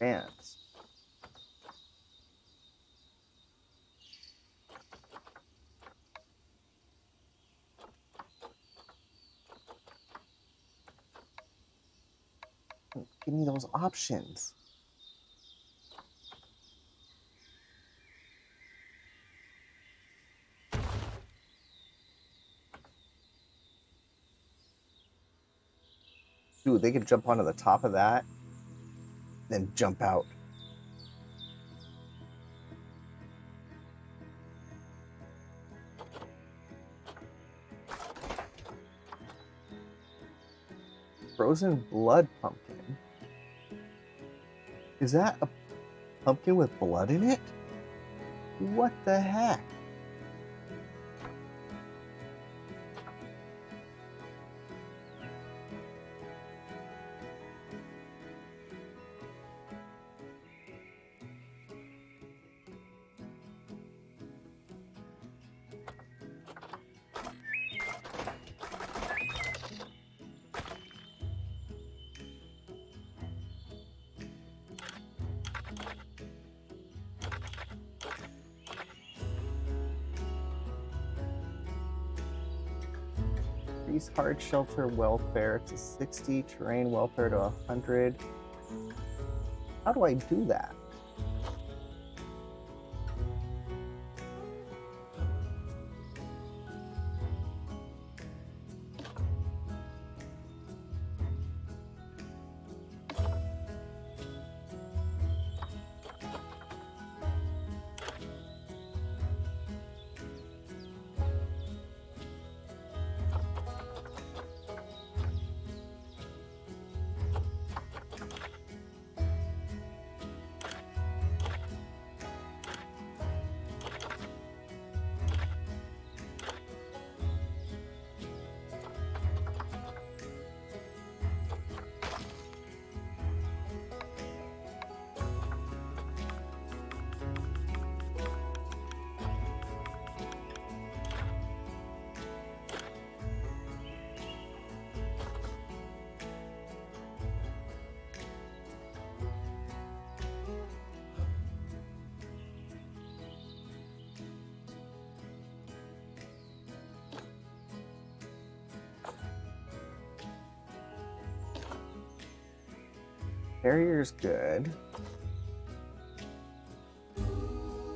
Advanced. Give me those options. Dude, they could jump onto the top of that, then jump out. Frozen blood pumpkin. Is that a pumpkin with blood in it? What the heck? Increase hard shelter welfare to 60, terrain welfare to 100. How do I do that? Barrier's good.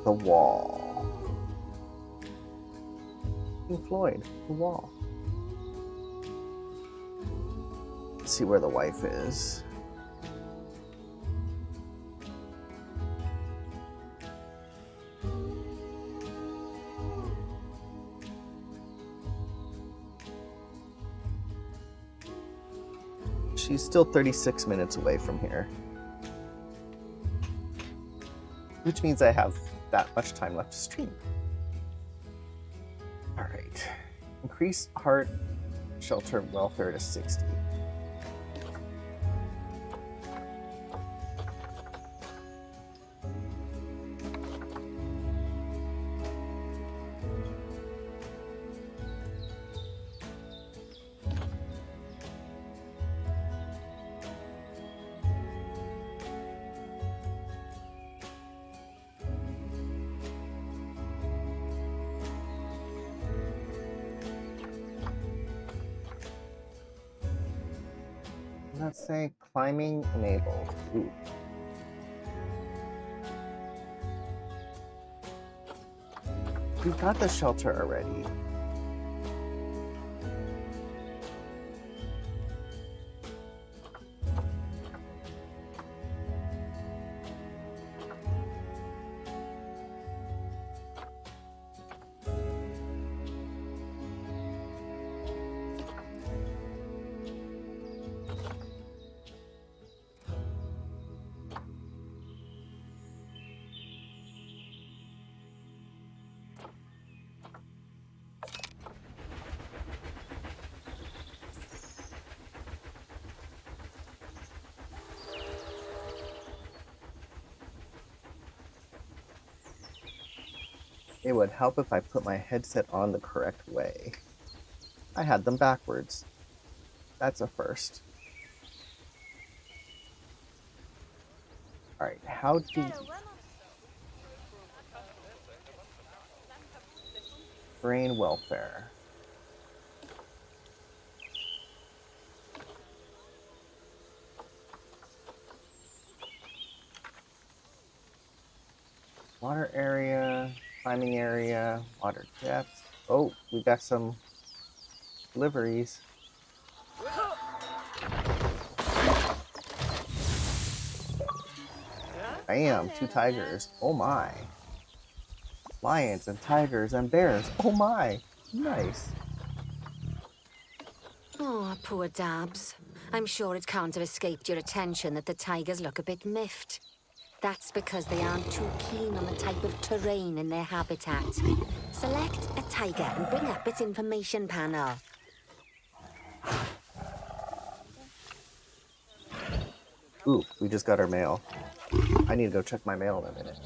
The wall. Pink Floyd, the wall. Let's see where the wife is. She's still 36 minutes away from here. Which means I have that much time left to stream. Alright. Increase heart shelter welfare to 60. Let's say climbing enabled. Ooh. We've got the shelter already. It would help if I put my headset on the correct way. I had them backwards. That's a first. Alright, how do... Brain welfare. Water area, climbing area, water depth. Oh, we got some deliveries. Bam, 2 tigers. Oh my. Lions and tigers and bears. Oh my. Nice. Oh, poor Dabs. I'm sure it can't have escaped your attention that the tigers look a bit miffed. That's because they aren't too keen on the type of terrain in their habitat. Select a tiger and bring up its information panel. Ooh, we just got our mail. I need to go check my mail in a minute.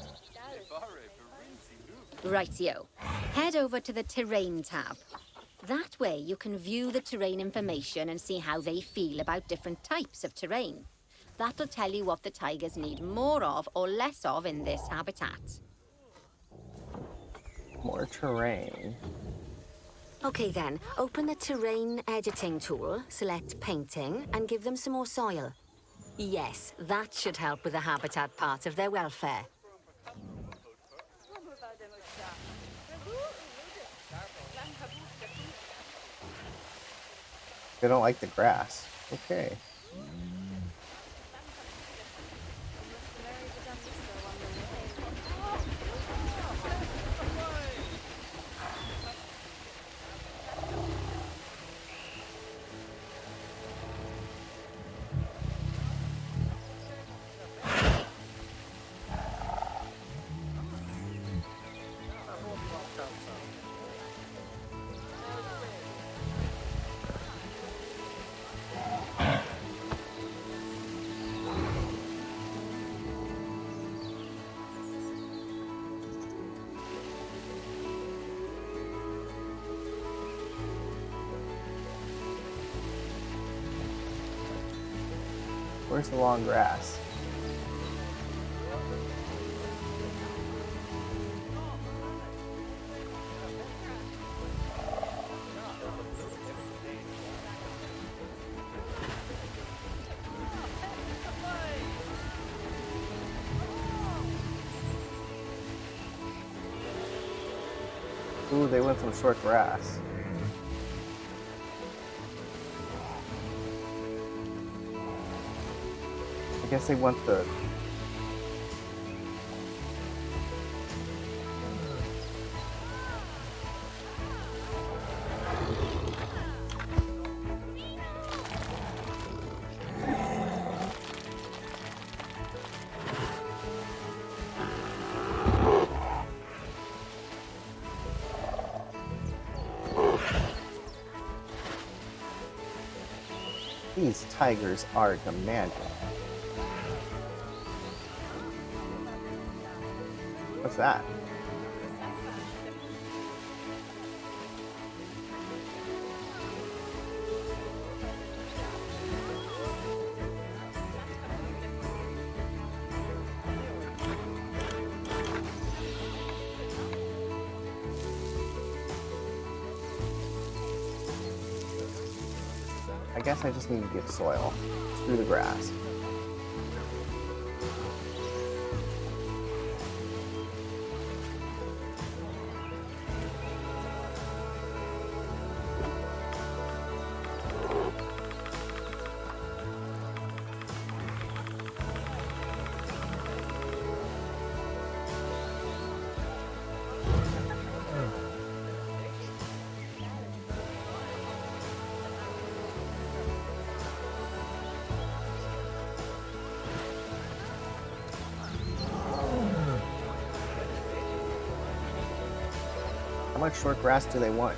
Rightio. Head over to the Terrain tab. That way you can view the terrain information and see how they feel about different types of terrain. That'll tell you what the tigers need more of or less of in this habitat. More terrain. Okay then, open the terrain editing tool, select painting, and give them some more soil. Yes, that should help with the habitat part of their welfare. They don't like the grass. Okay. Where's the long grass? Ooh, they went some short grass. I guess they want the... These tigers are demanding. What's that? I guess I just need to give soil. Screw the grass. How much short grass do they want?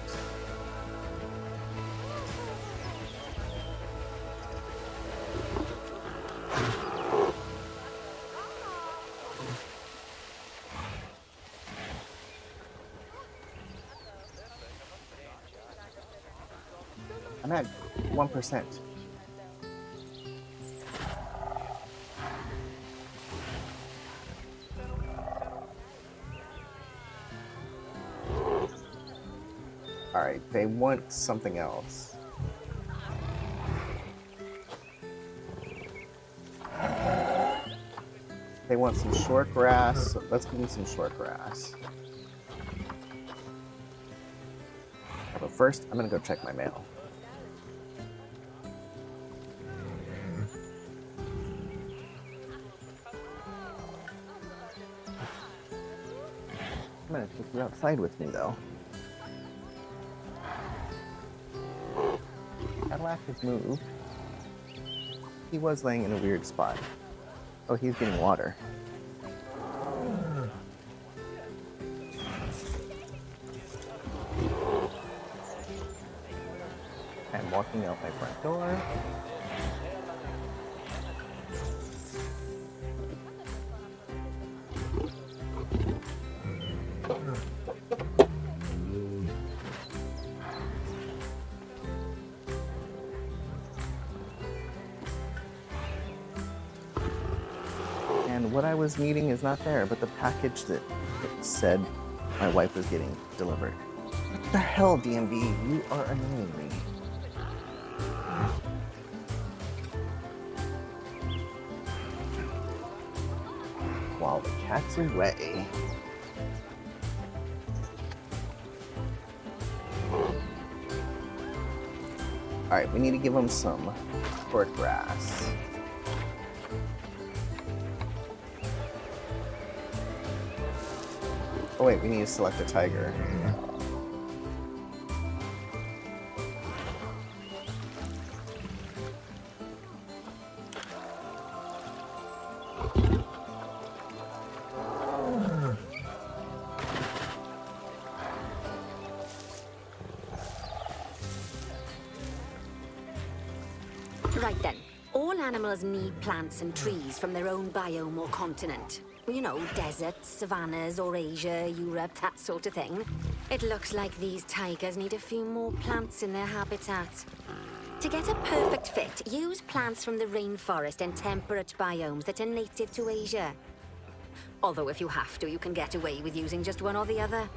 I'm at 1%. Alright, they want something else. They want some short grass. So let's give them some short grass. But first, I'm gonna go check my mail. I'm gonna take you outside with me, though. Cadillac has moved. He was laying in a weird spot. Oh, he's getting water. I'm walking out my front door. And what I was needing is not there, but the package that said my wife was getting delivered. What the hell, DMV? You are annoying me. While the cat's away. Alright, we need to give him some short grass. Oh wait, we need to select a tiger. Right then. All animals need plants and trees from their own biome or continent. You know, deserts, savannas, or Asia, Europe, that sort of thing. It looks like these tigers need a few more plants in their habitat. To get a perfect fit, use plants from the rainforest and temperate biomes that are native to Asia. Although if you have to, you can get away with using just one or the other.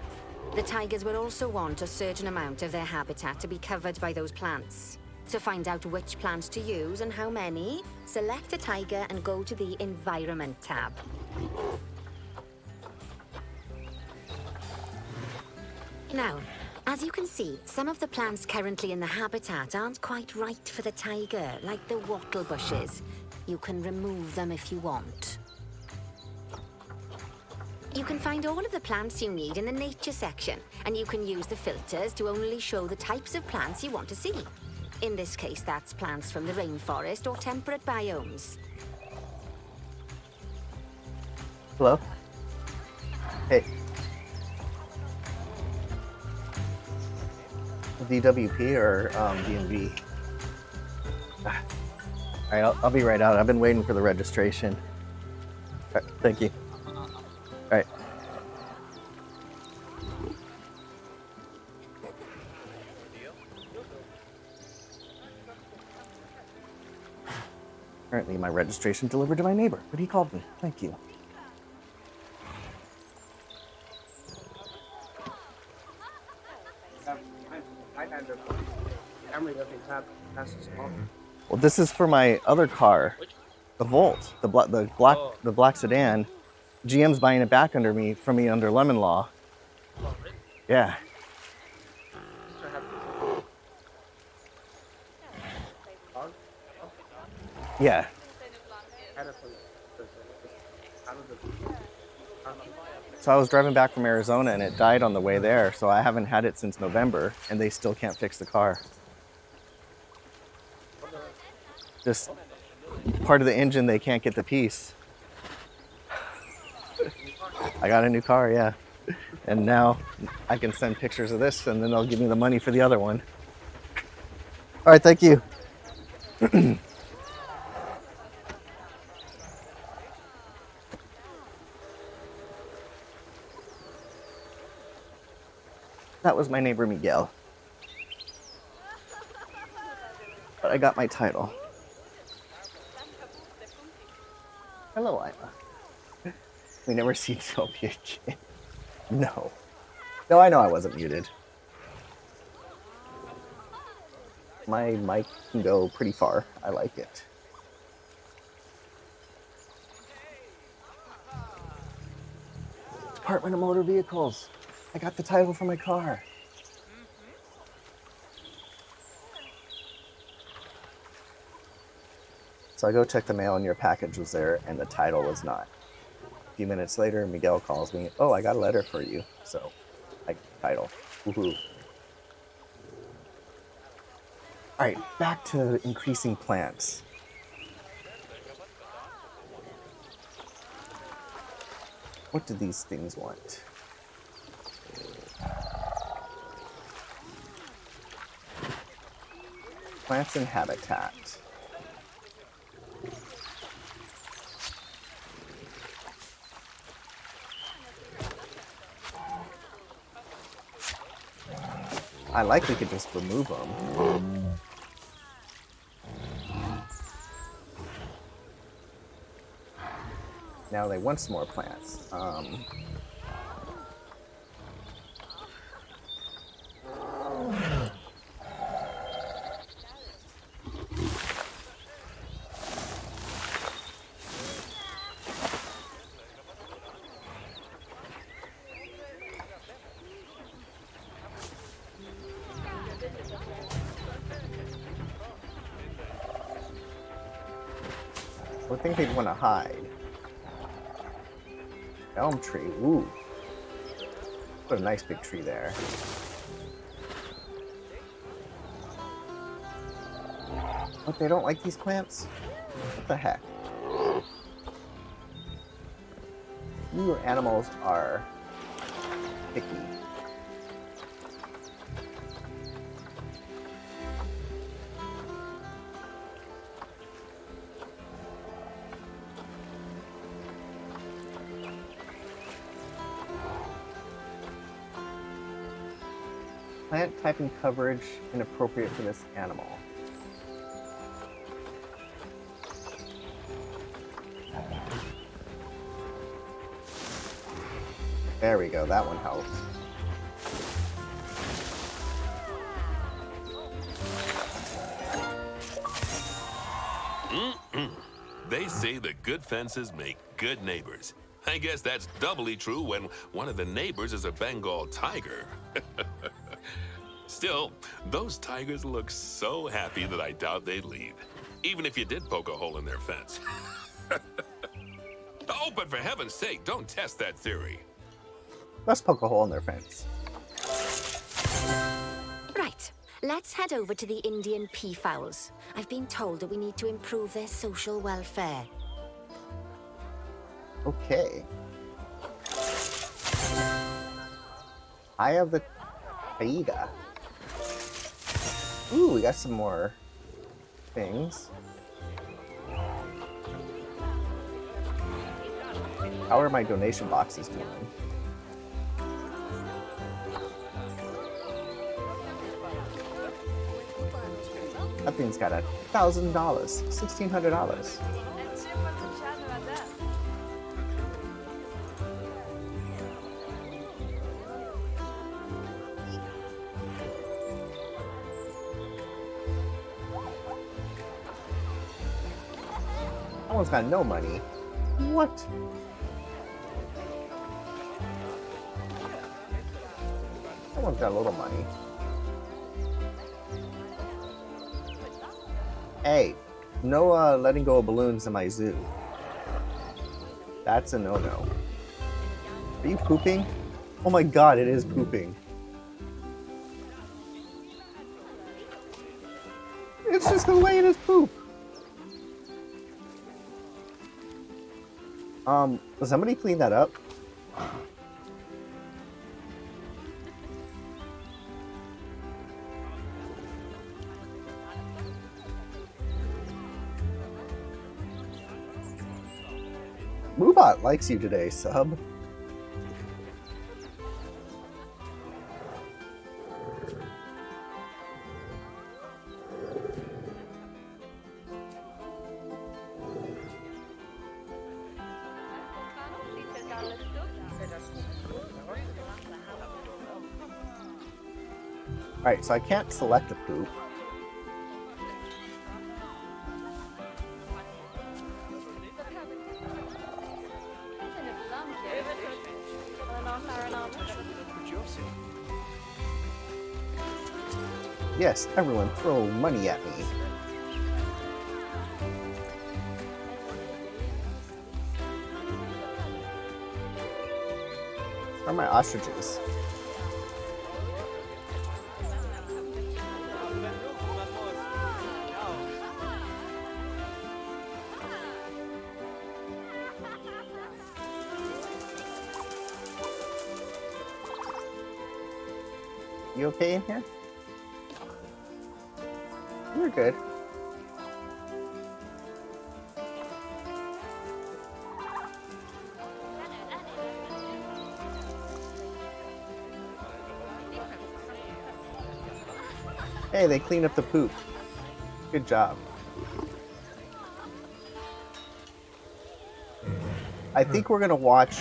The tigers will also want a certain amount of their habitat to be covered by those plants. To find out which plants to use and how many, select a tiger and go to the Environment tab. Now, as you can see, some of the plants currently in the habitat aren't quite right for the tiger, like the wattle bushes. You can remove them if you want. You can find all of the plants you need in the nature section, and you can use the filters to only show the types of plants you want to see. In this case, that's plants from the rainforest or temperate biomes. Hello? Hey. DWP or DMV? Alright, I'll be right out. I've been waiting for the registration. All right, thank you. Alright. Apparently my registration delivered to my neighbor, but he called me. Thank you. Well, this is for my other car, the Volt, the black sedan. GM's buying it back from me under Lemon Law. Yeah. Yeah. So I was driving back from Arizona and it died on the way there, so I haven't had it since November, and they still can't fix the car. Just part of the engine, they can't get the piece. I got a new car, yeah. And now I can send pictures of this and then they'll give me the money for the other one. All right, thank you. That was my neighbor Miguel. But I got my title. Hello, Ima. We never see Sophie again. No. No, I know I wasn't muted. My mic can go pretty far. I like it. Department of Motor Vehicles. I got the title for my car. So I go check the mail and your package was there and the title was not. A few minutes later, Miguel calls me, oh, I got a letter for you. So, I title. Woohoo. Alright, back to increasing plants. What do these things want? Plants and habitat. I like we could just remove them. Now they want some more plants. I think they'd want to hide. Elm tree, ooh. Put a nice big tree there. But they don't like these plants? What the heck? You animals are picky. Plant type and coverage inappropriate for this animal. There we go, that one helped. They say that good fences make good neighbors. I guess that's doubly true when one of the neighbors is a Bengal tiger. Still, those tigers look so happy that I doubt they'd leave, even if you did poke a hole in their fence. Oh, but for heaven's sake, don't test that theory. Let's poke a hole in their fence. Right, let's head over to the Indian peafowls. I've been told that we need to improve their social welfare. Okay. Eye of the Aida. Ooh, we got some more things. How are my donation boxes doing? That thing's got $1,000, $1,600. That one's got no money. What? That one's got a little money. Hey, no letting go of balloons in my zoo. That's a no-no. Are you pooping? Oh my god, it is pooping. It's just gonna lay in his poop. Will somebody clean that up? Moobot likes you today, sub. Alright, so I can't select a poop. Yes, everyone throw money at me. Where are my ostriches? You okay in here? You're good. Hey, they cleaned up the poop. Good job. I think we're gonna watch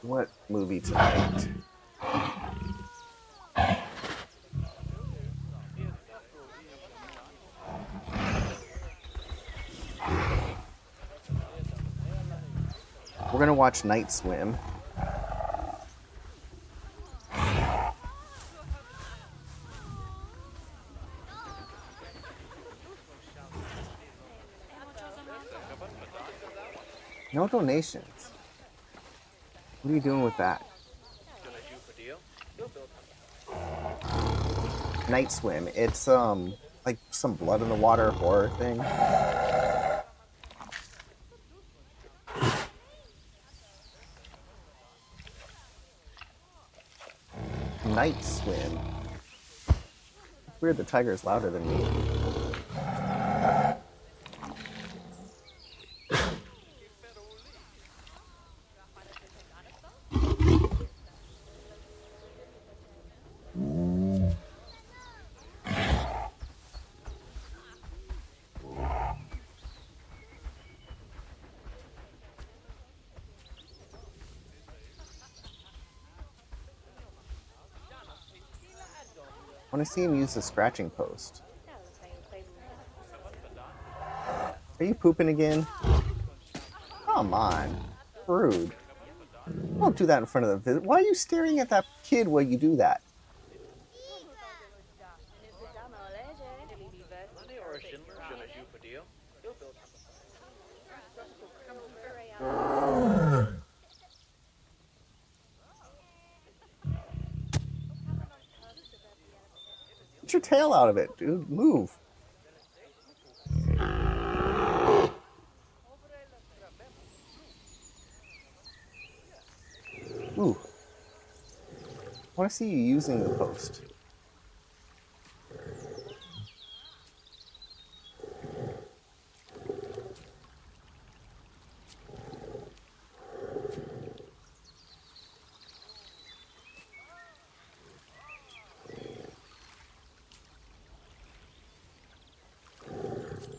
what movie tonight? We're gonna watch Night Swim. No donations. What are you doing with that? Night Swim. It's like some blood in the water horror thing. Night Swim. Weird, the tiger is louder than me. I want to see him use the scratching post. Are you pooping again? Come on. Rude. Don't do that in front of the visit. Why are you staring at that kid while you do that? Get your tail out of it, dude. Move. Ooh. I want to see you using the post.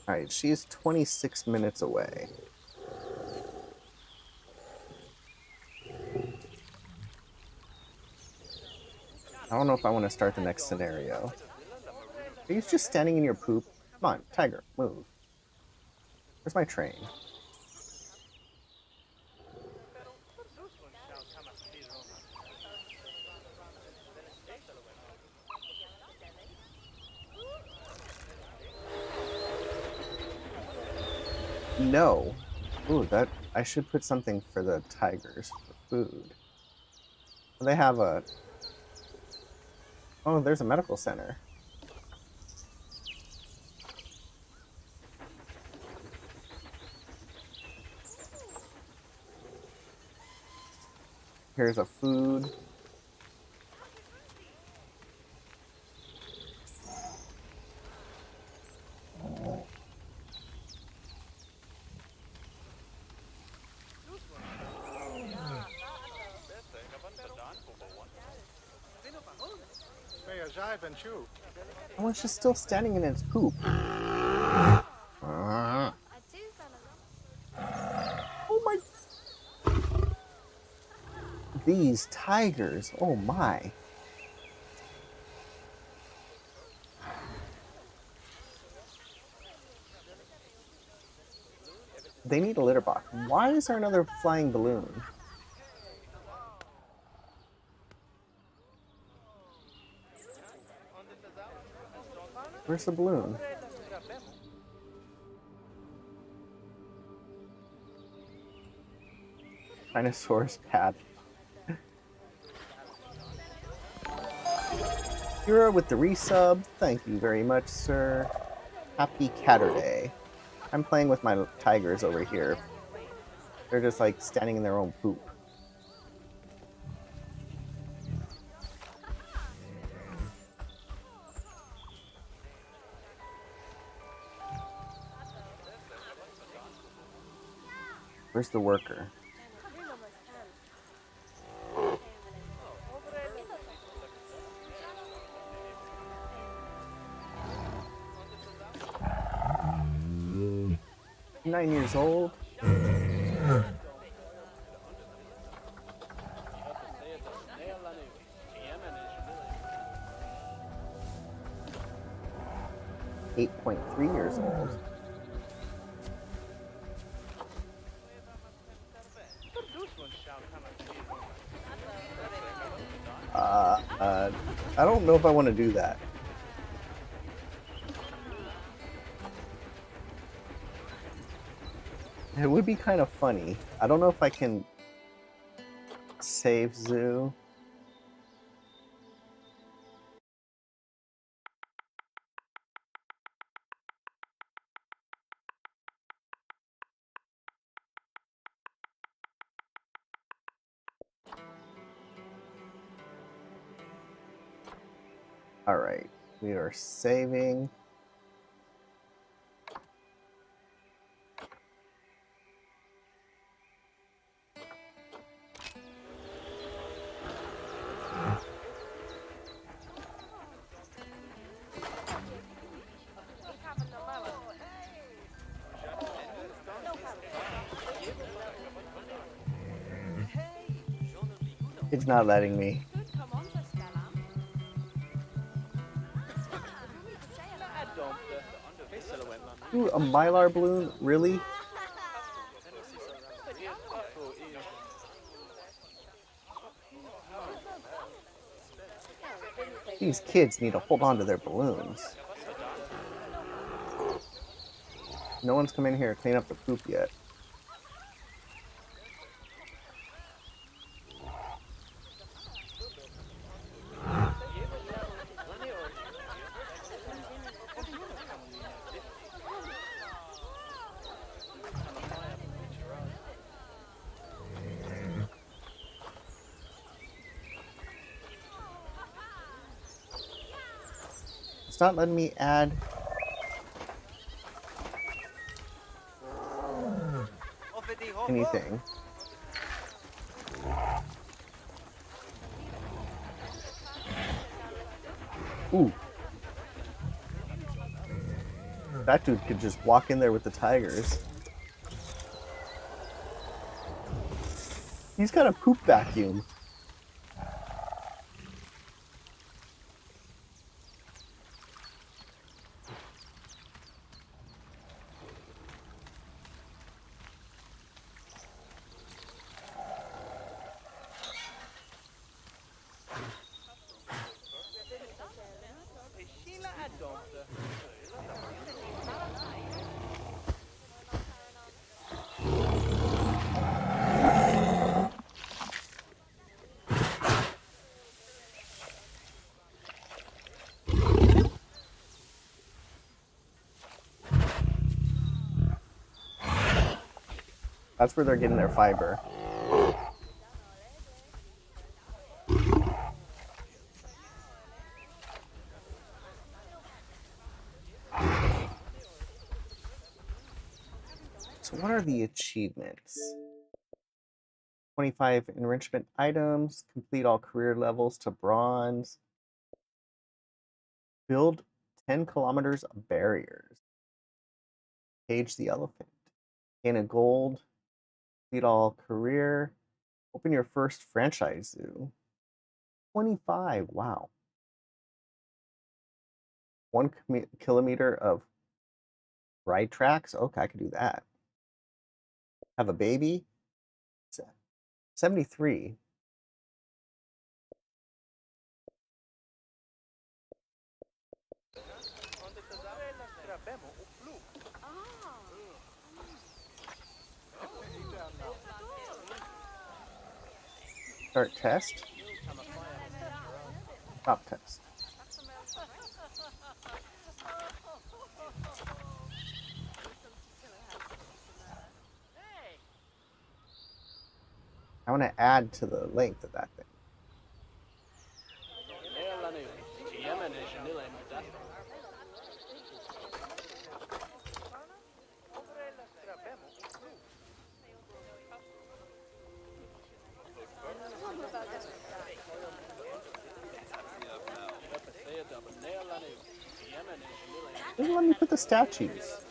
Alright, she's 26 minutes away. I don't know if I want to start the next scenario. Are you just standing in your poop? Come on, tiger, move. Where's my train? No. Ooh, that I should put something for the tigers for food. They have a... Oh, there's a medical center. Here's a food. Someone's just still standing in its poop. Oh my. These tigers. Oh my. They need a litter box. Why is there another flying balloon? Where's the balloon? Dinosaurus pad. Hero with the resub. Thank you very much, sir. Happy Catterday. I'm playing with my tigers over here. They're just like standing in their own poop. Where's the worker? I'm 9 years old. 8.3 years old. I don't know if I want to do that. It would be kind of funny. I don't know if I can save Zoo. All right, we are saving. It's not letting me. Ooh, a Mylar balloon? Really? These kids need to hold on to their balloons. No one's come in here to clean up the poop yet. It's not letting me add. Anything. Ooh. That dude could just walk in there with the tigers. He's got a poop vacuum. That's where they're getting their fiber. So what are the achievements? 25 enrichment items, complete all career levels to bronze. Build 10 kilometers of barriers. Cage the elephant. Gain a gold. Complete all career. Open your first franchise zoo. 25. Wow. 1 kilometer of ride tracks. Okay, I could do that. Have a baby. 73. Start test. Stop test. I want to add to the length of that thing. Doesn't let me put the statues.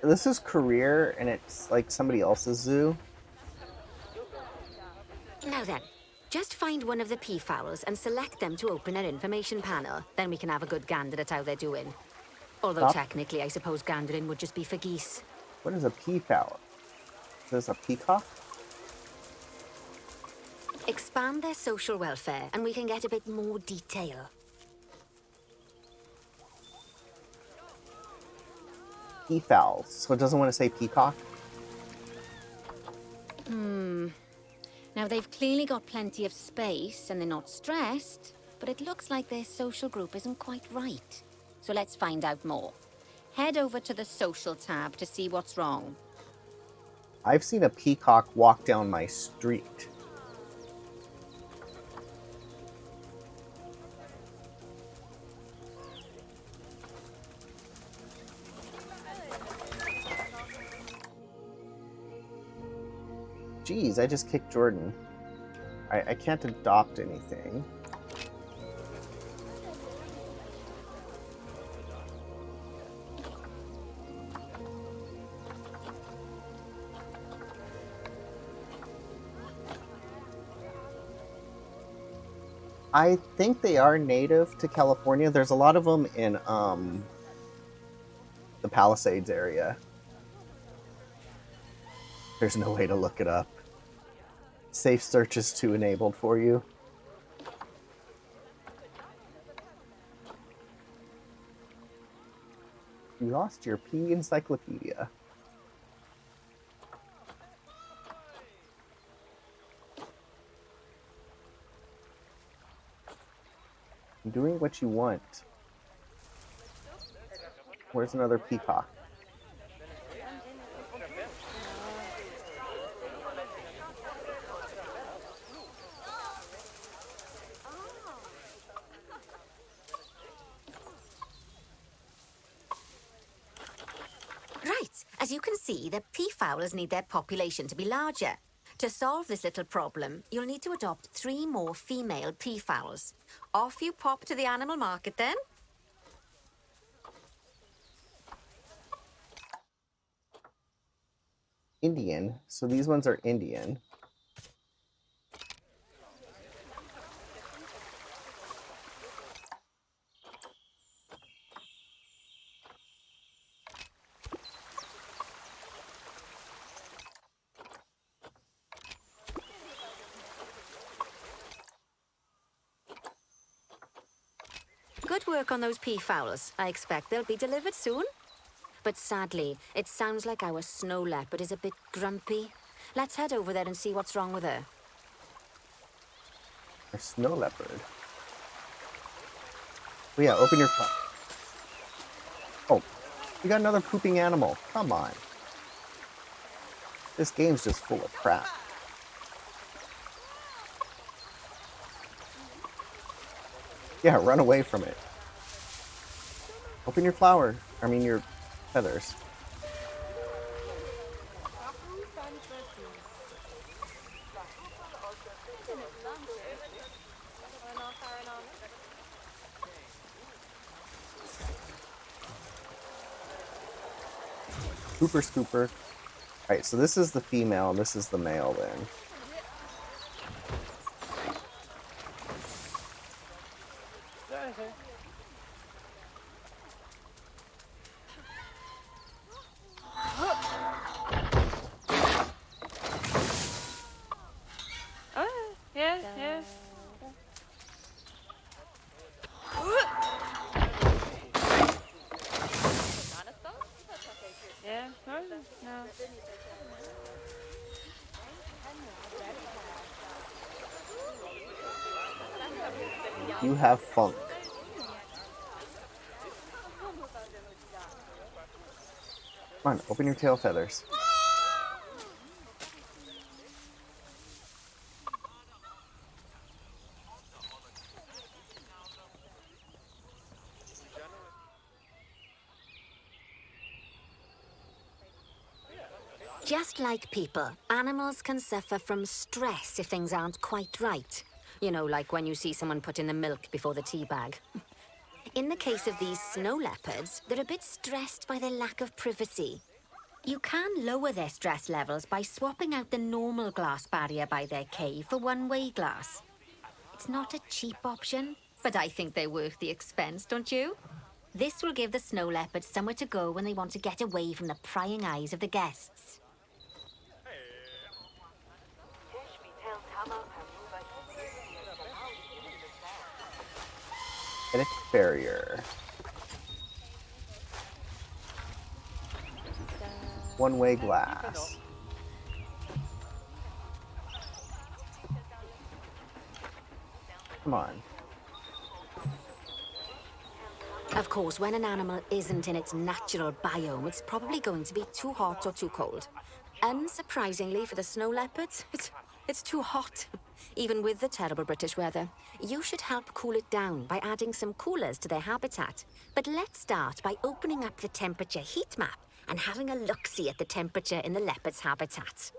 This is career, and it's like somebody else's zoo. Now then, just find one of the peafowls and select them to open our information panel. Then we can have a good gander at how they're doing. Although Stop. technically, I suppose gandering would just be for geese. What is a peafowl? Is this a peacock? Expand their social welfare, and we can get a bit more detail. Peafowls. So it doesn't want to say peacock? Now, they've clearly got plenty of space, and they're not stressed, but it looks like their social group isn't quite right. So let's find out more. Head over to the social tab to see what's wrong. I've seen a peacock walk down my street. Geez, I just kicked Jordan. I can't adopt anything. I think they are native to California. There's a lot of them in the Palisades area. There's no way to look it up. Safe search is too enabled for you. You lost your P encyclopedia. I'm doing what you want. Where's another peacock? Right, as you can see, the peafowls need their population to be larger. To solve this little problem, you'll need to adopt 3 more female peafowls. Off you pop to the animal market then. Indian. So these ones are Indian. Good work on those peafowls. I expect they'll be delivered soon. But sadly, it sounds like our snow leopard is a bit grumpy. Let's head over there and see what's wrong with her. Or snow leopard. Oh yeah, open your... Oh, we got another pooping animal. Come on. This game's just full of crap. Yeah, run away from it. Open your flower. I mean, your feathers. Scooper Scooper. Alright, so this is the female and this is the male then. Oh, yeah, yeah. Yeah, no. You have funk. Come on, open your tail feathers. Just like people, animals can suffer from stress if things aren't quite right. You know, like when you see someone put in the milk before the tea bag. In the case of these snow leopards, they're a bit stressed by their lack of privacy. You can lower their stress levels by swapping out the normal glass barrier by their cave for one-way glass. It's not a cheap option, but I think they're worth the expense, don't you? This will give the snow leopards somewhere to go when they want to get away from the prying eyes of the guests. Edit barrier. One-way glass. Come on. Of course, when an animal isn't in its natural biome, it's probably going to be too hot or too cold. Unsurprisingly for the snow leopards, it's too hot. Even with the terrible British weather. You should help cool it down by adding some coolers to their habitat. But let's start by opening up the temperature heat map and having a look-see at the temperature in the leopard's habitat.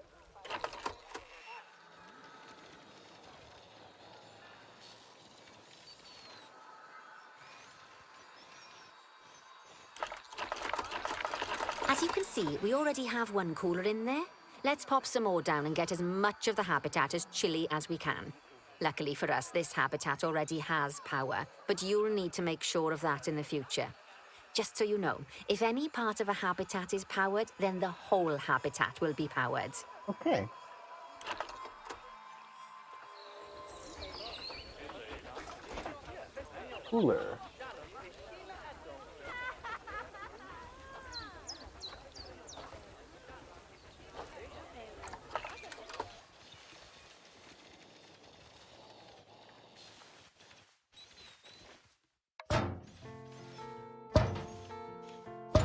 As you can see, we already have one cooler in there. Let's pop some more down and get as much of the habitat as chilly as we can. Luckily for us, this habitat already has power, but you'll need to make sure of that in the future. Just so you know, if any part of a habitat is powered, then the whole habitat will be powered. Okay. Cooler.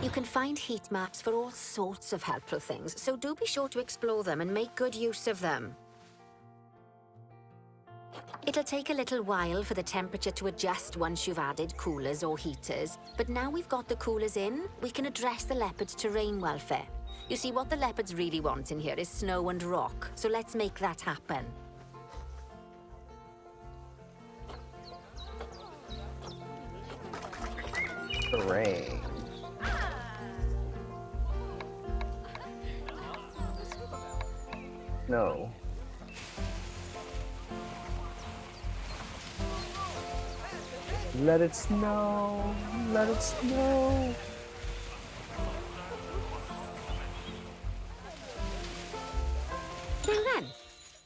You can find heat maps for all sorts of helpful things, so do be sure to explore them and make good use of them. It'll take a little while for the temperature to adjust once you've added coolers or heaters, but now we've got the coolers in, we can address the leopards' terrain welfare. You see, what the leopards really want in here is snow and rock, so let's make that happen. Terrain. No. Let it snow. Let it snow. Now then,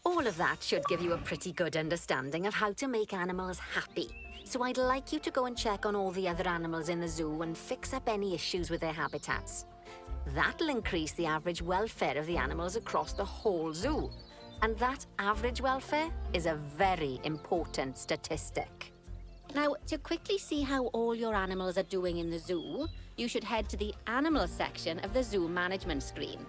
all of that should give you a pretty good understanding of how to make animals happy. So I'd like you to go and check on all the other animals in the zoo and fix up any issues with their habitats. That'll increase the average welfare of the animals across the whole zoo. And that average welfare is a very important statistic. Now, to quickly see how all your animals are doing in the zoo, you should head to the animal section of the zoo management screen.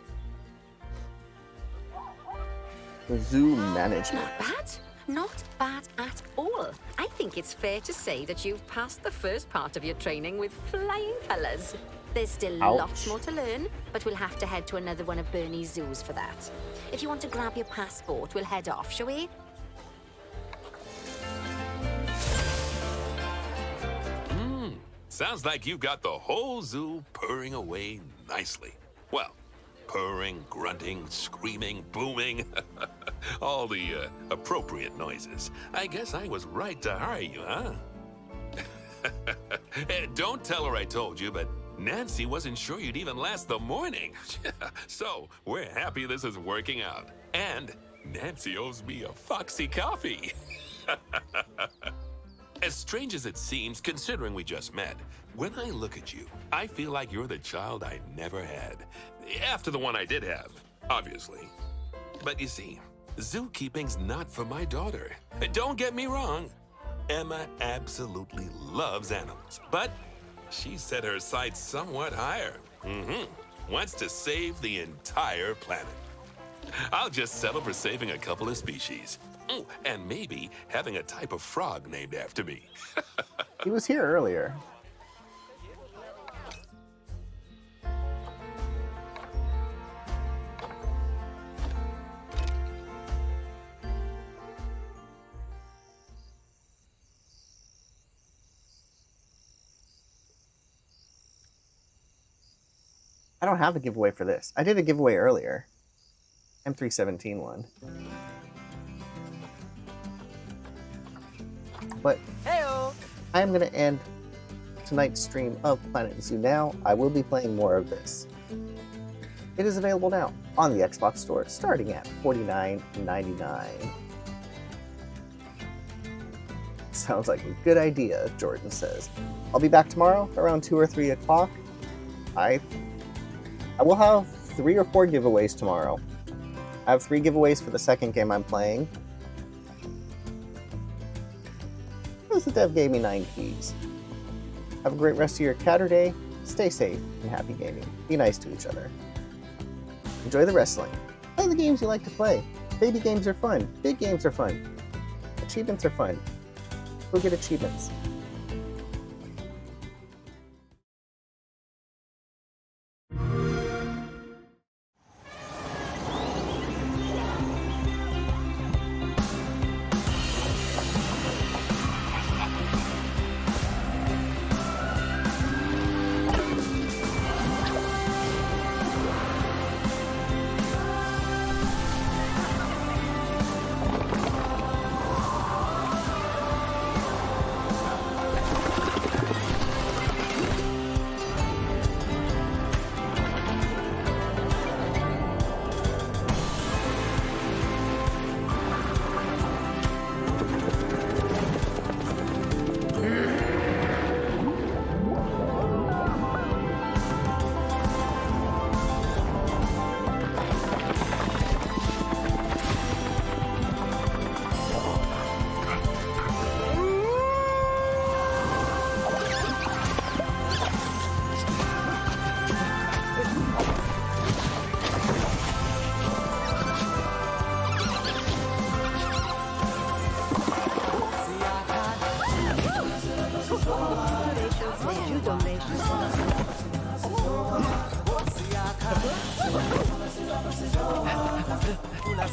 The zoo management. Not bad. Not bad at all. I think it's fair to say that you've passed the first part of your training with flying colours. There's still Ouch. lots more to learn, but we'll have to head to another one of Bernie's zoos for that. If you want to grab your passport, we'll head off, shall we? Sounds like you've got the whole zoo purring away nicely. Well, purring, grunting, screaming, booming. All the appropriate noises. I guess I was right to hire you, huh? Don't tell her I told you, but Nancy wasn't sure you'd even last the morning. So, we're happy this is working out. And Nancy owes me a Foxy coffee. As strange as it seems, considering we just met, when I look at you, I feel like you're the child I never had. After the one I did have, obviously. But you see, zookeeping's not for my daughter. Don't get me wrong. Emma absolutely loves animals, but she set her sights somewhat higher. Wants to save the entire planet. I'll just settle for saving a couple of species. Oh, and maybe having a type of frog named after me. He was here earlier. I don't have a giveaway for this. I did a giveaway earlier. M317 one. But Heyo! I am going to end tonight's stream of Planet Zoo now. I will be playing more of this. It is available now on the Xbox Store, starting at $49.99. Sounds like a good idea, Jordan says. I'll be back tomorrow around 2 or 3 o'clock. I will have 3 or 4 giveaways tomorrow. I have 3 giveaways for the second game I'm playing. The dev gave me 9 keys. Have a great rest of your Catterday. Stay safe and happy gaming. Be nice to each other. Enjoy the wrestling. Play the games you like to play. Baby games are fun. Big games are fun. Achievements are fun. Go get achievements. Una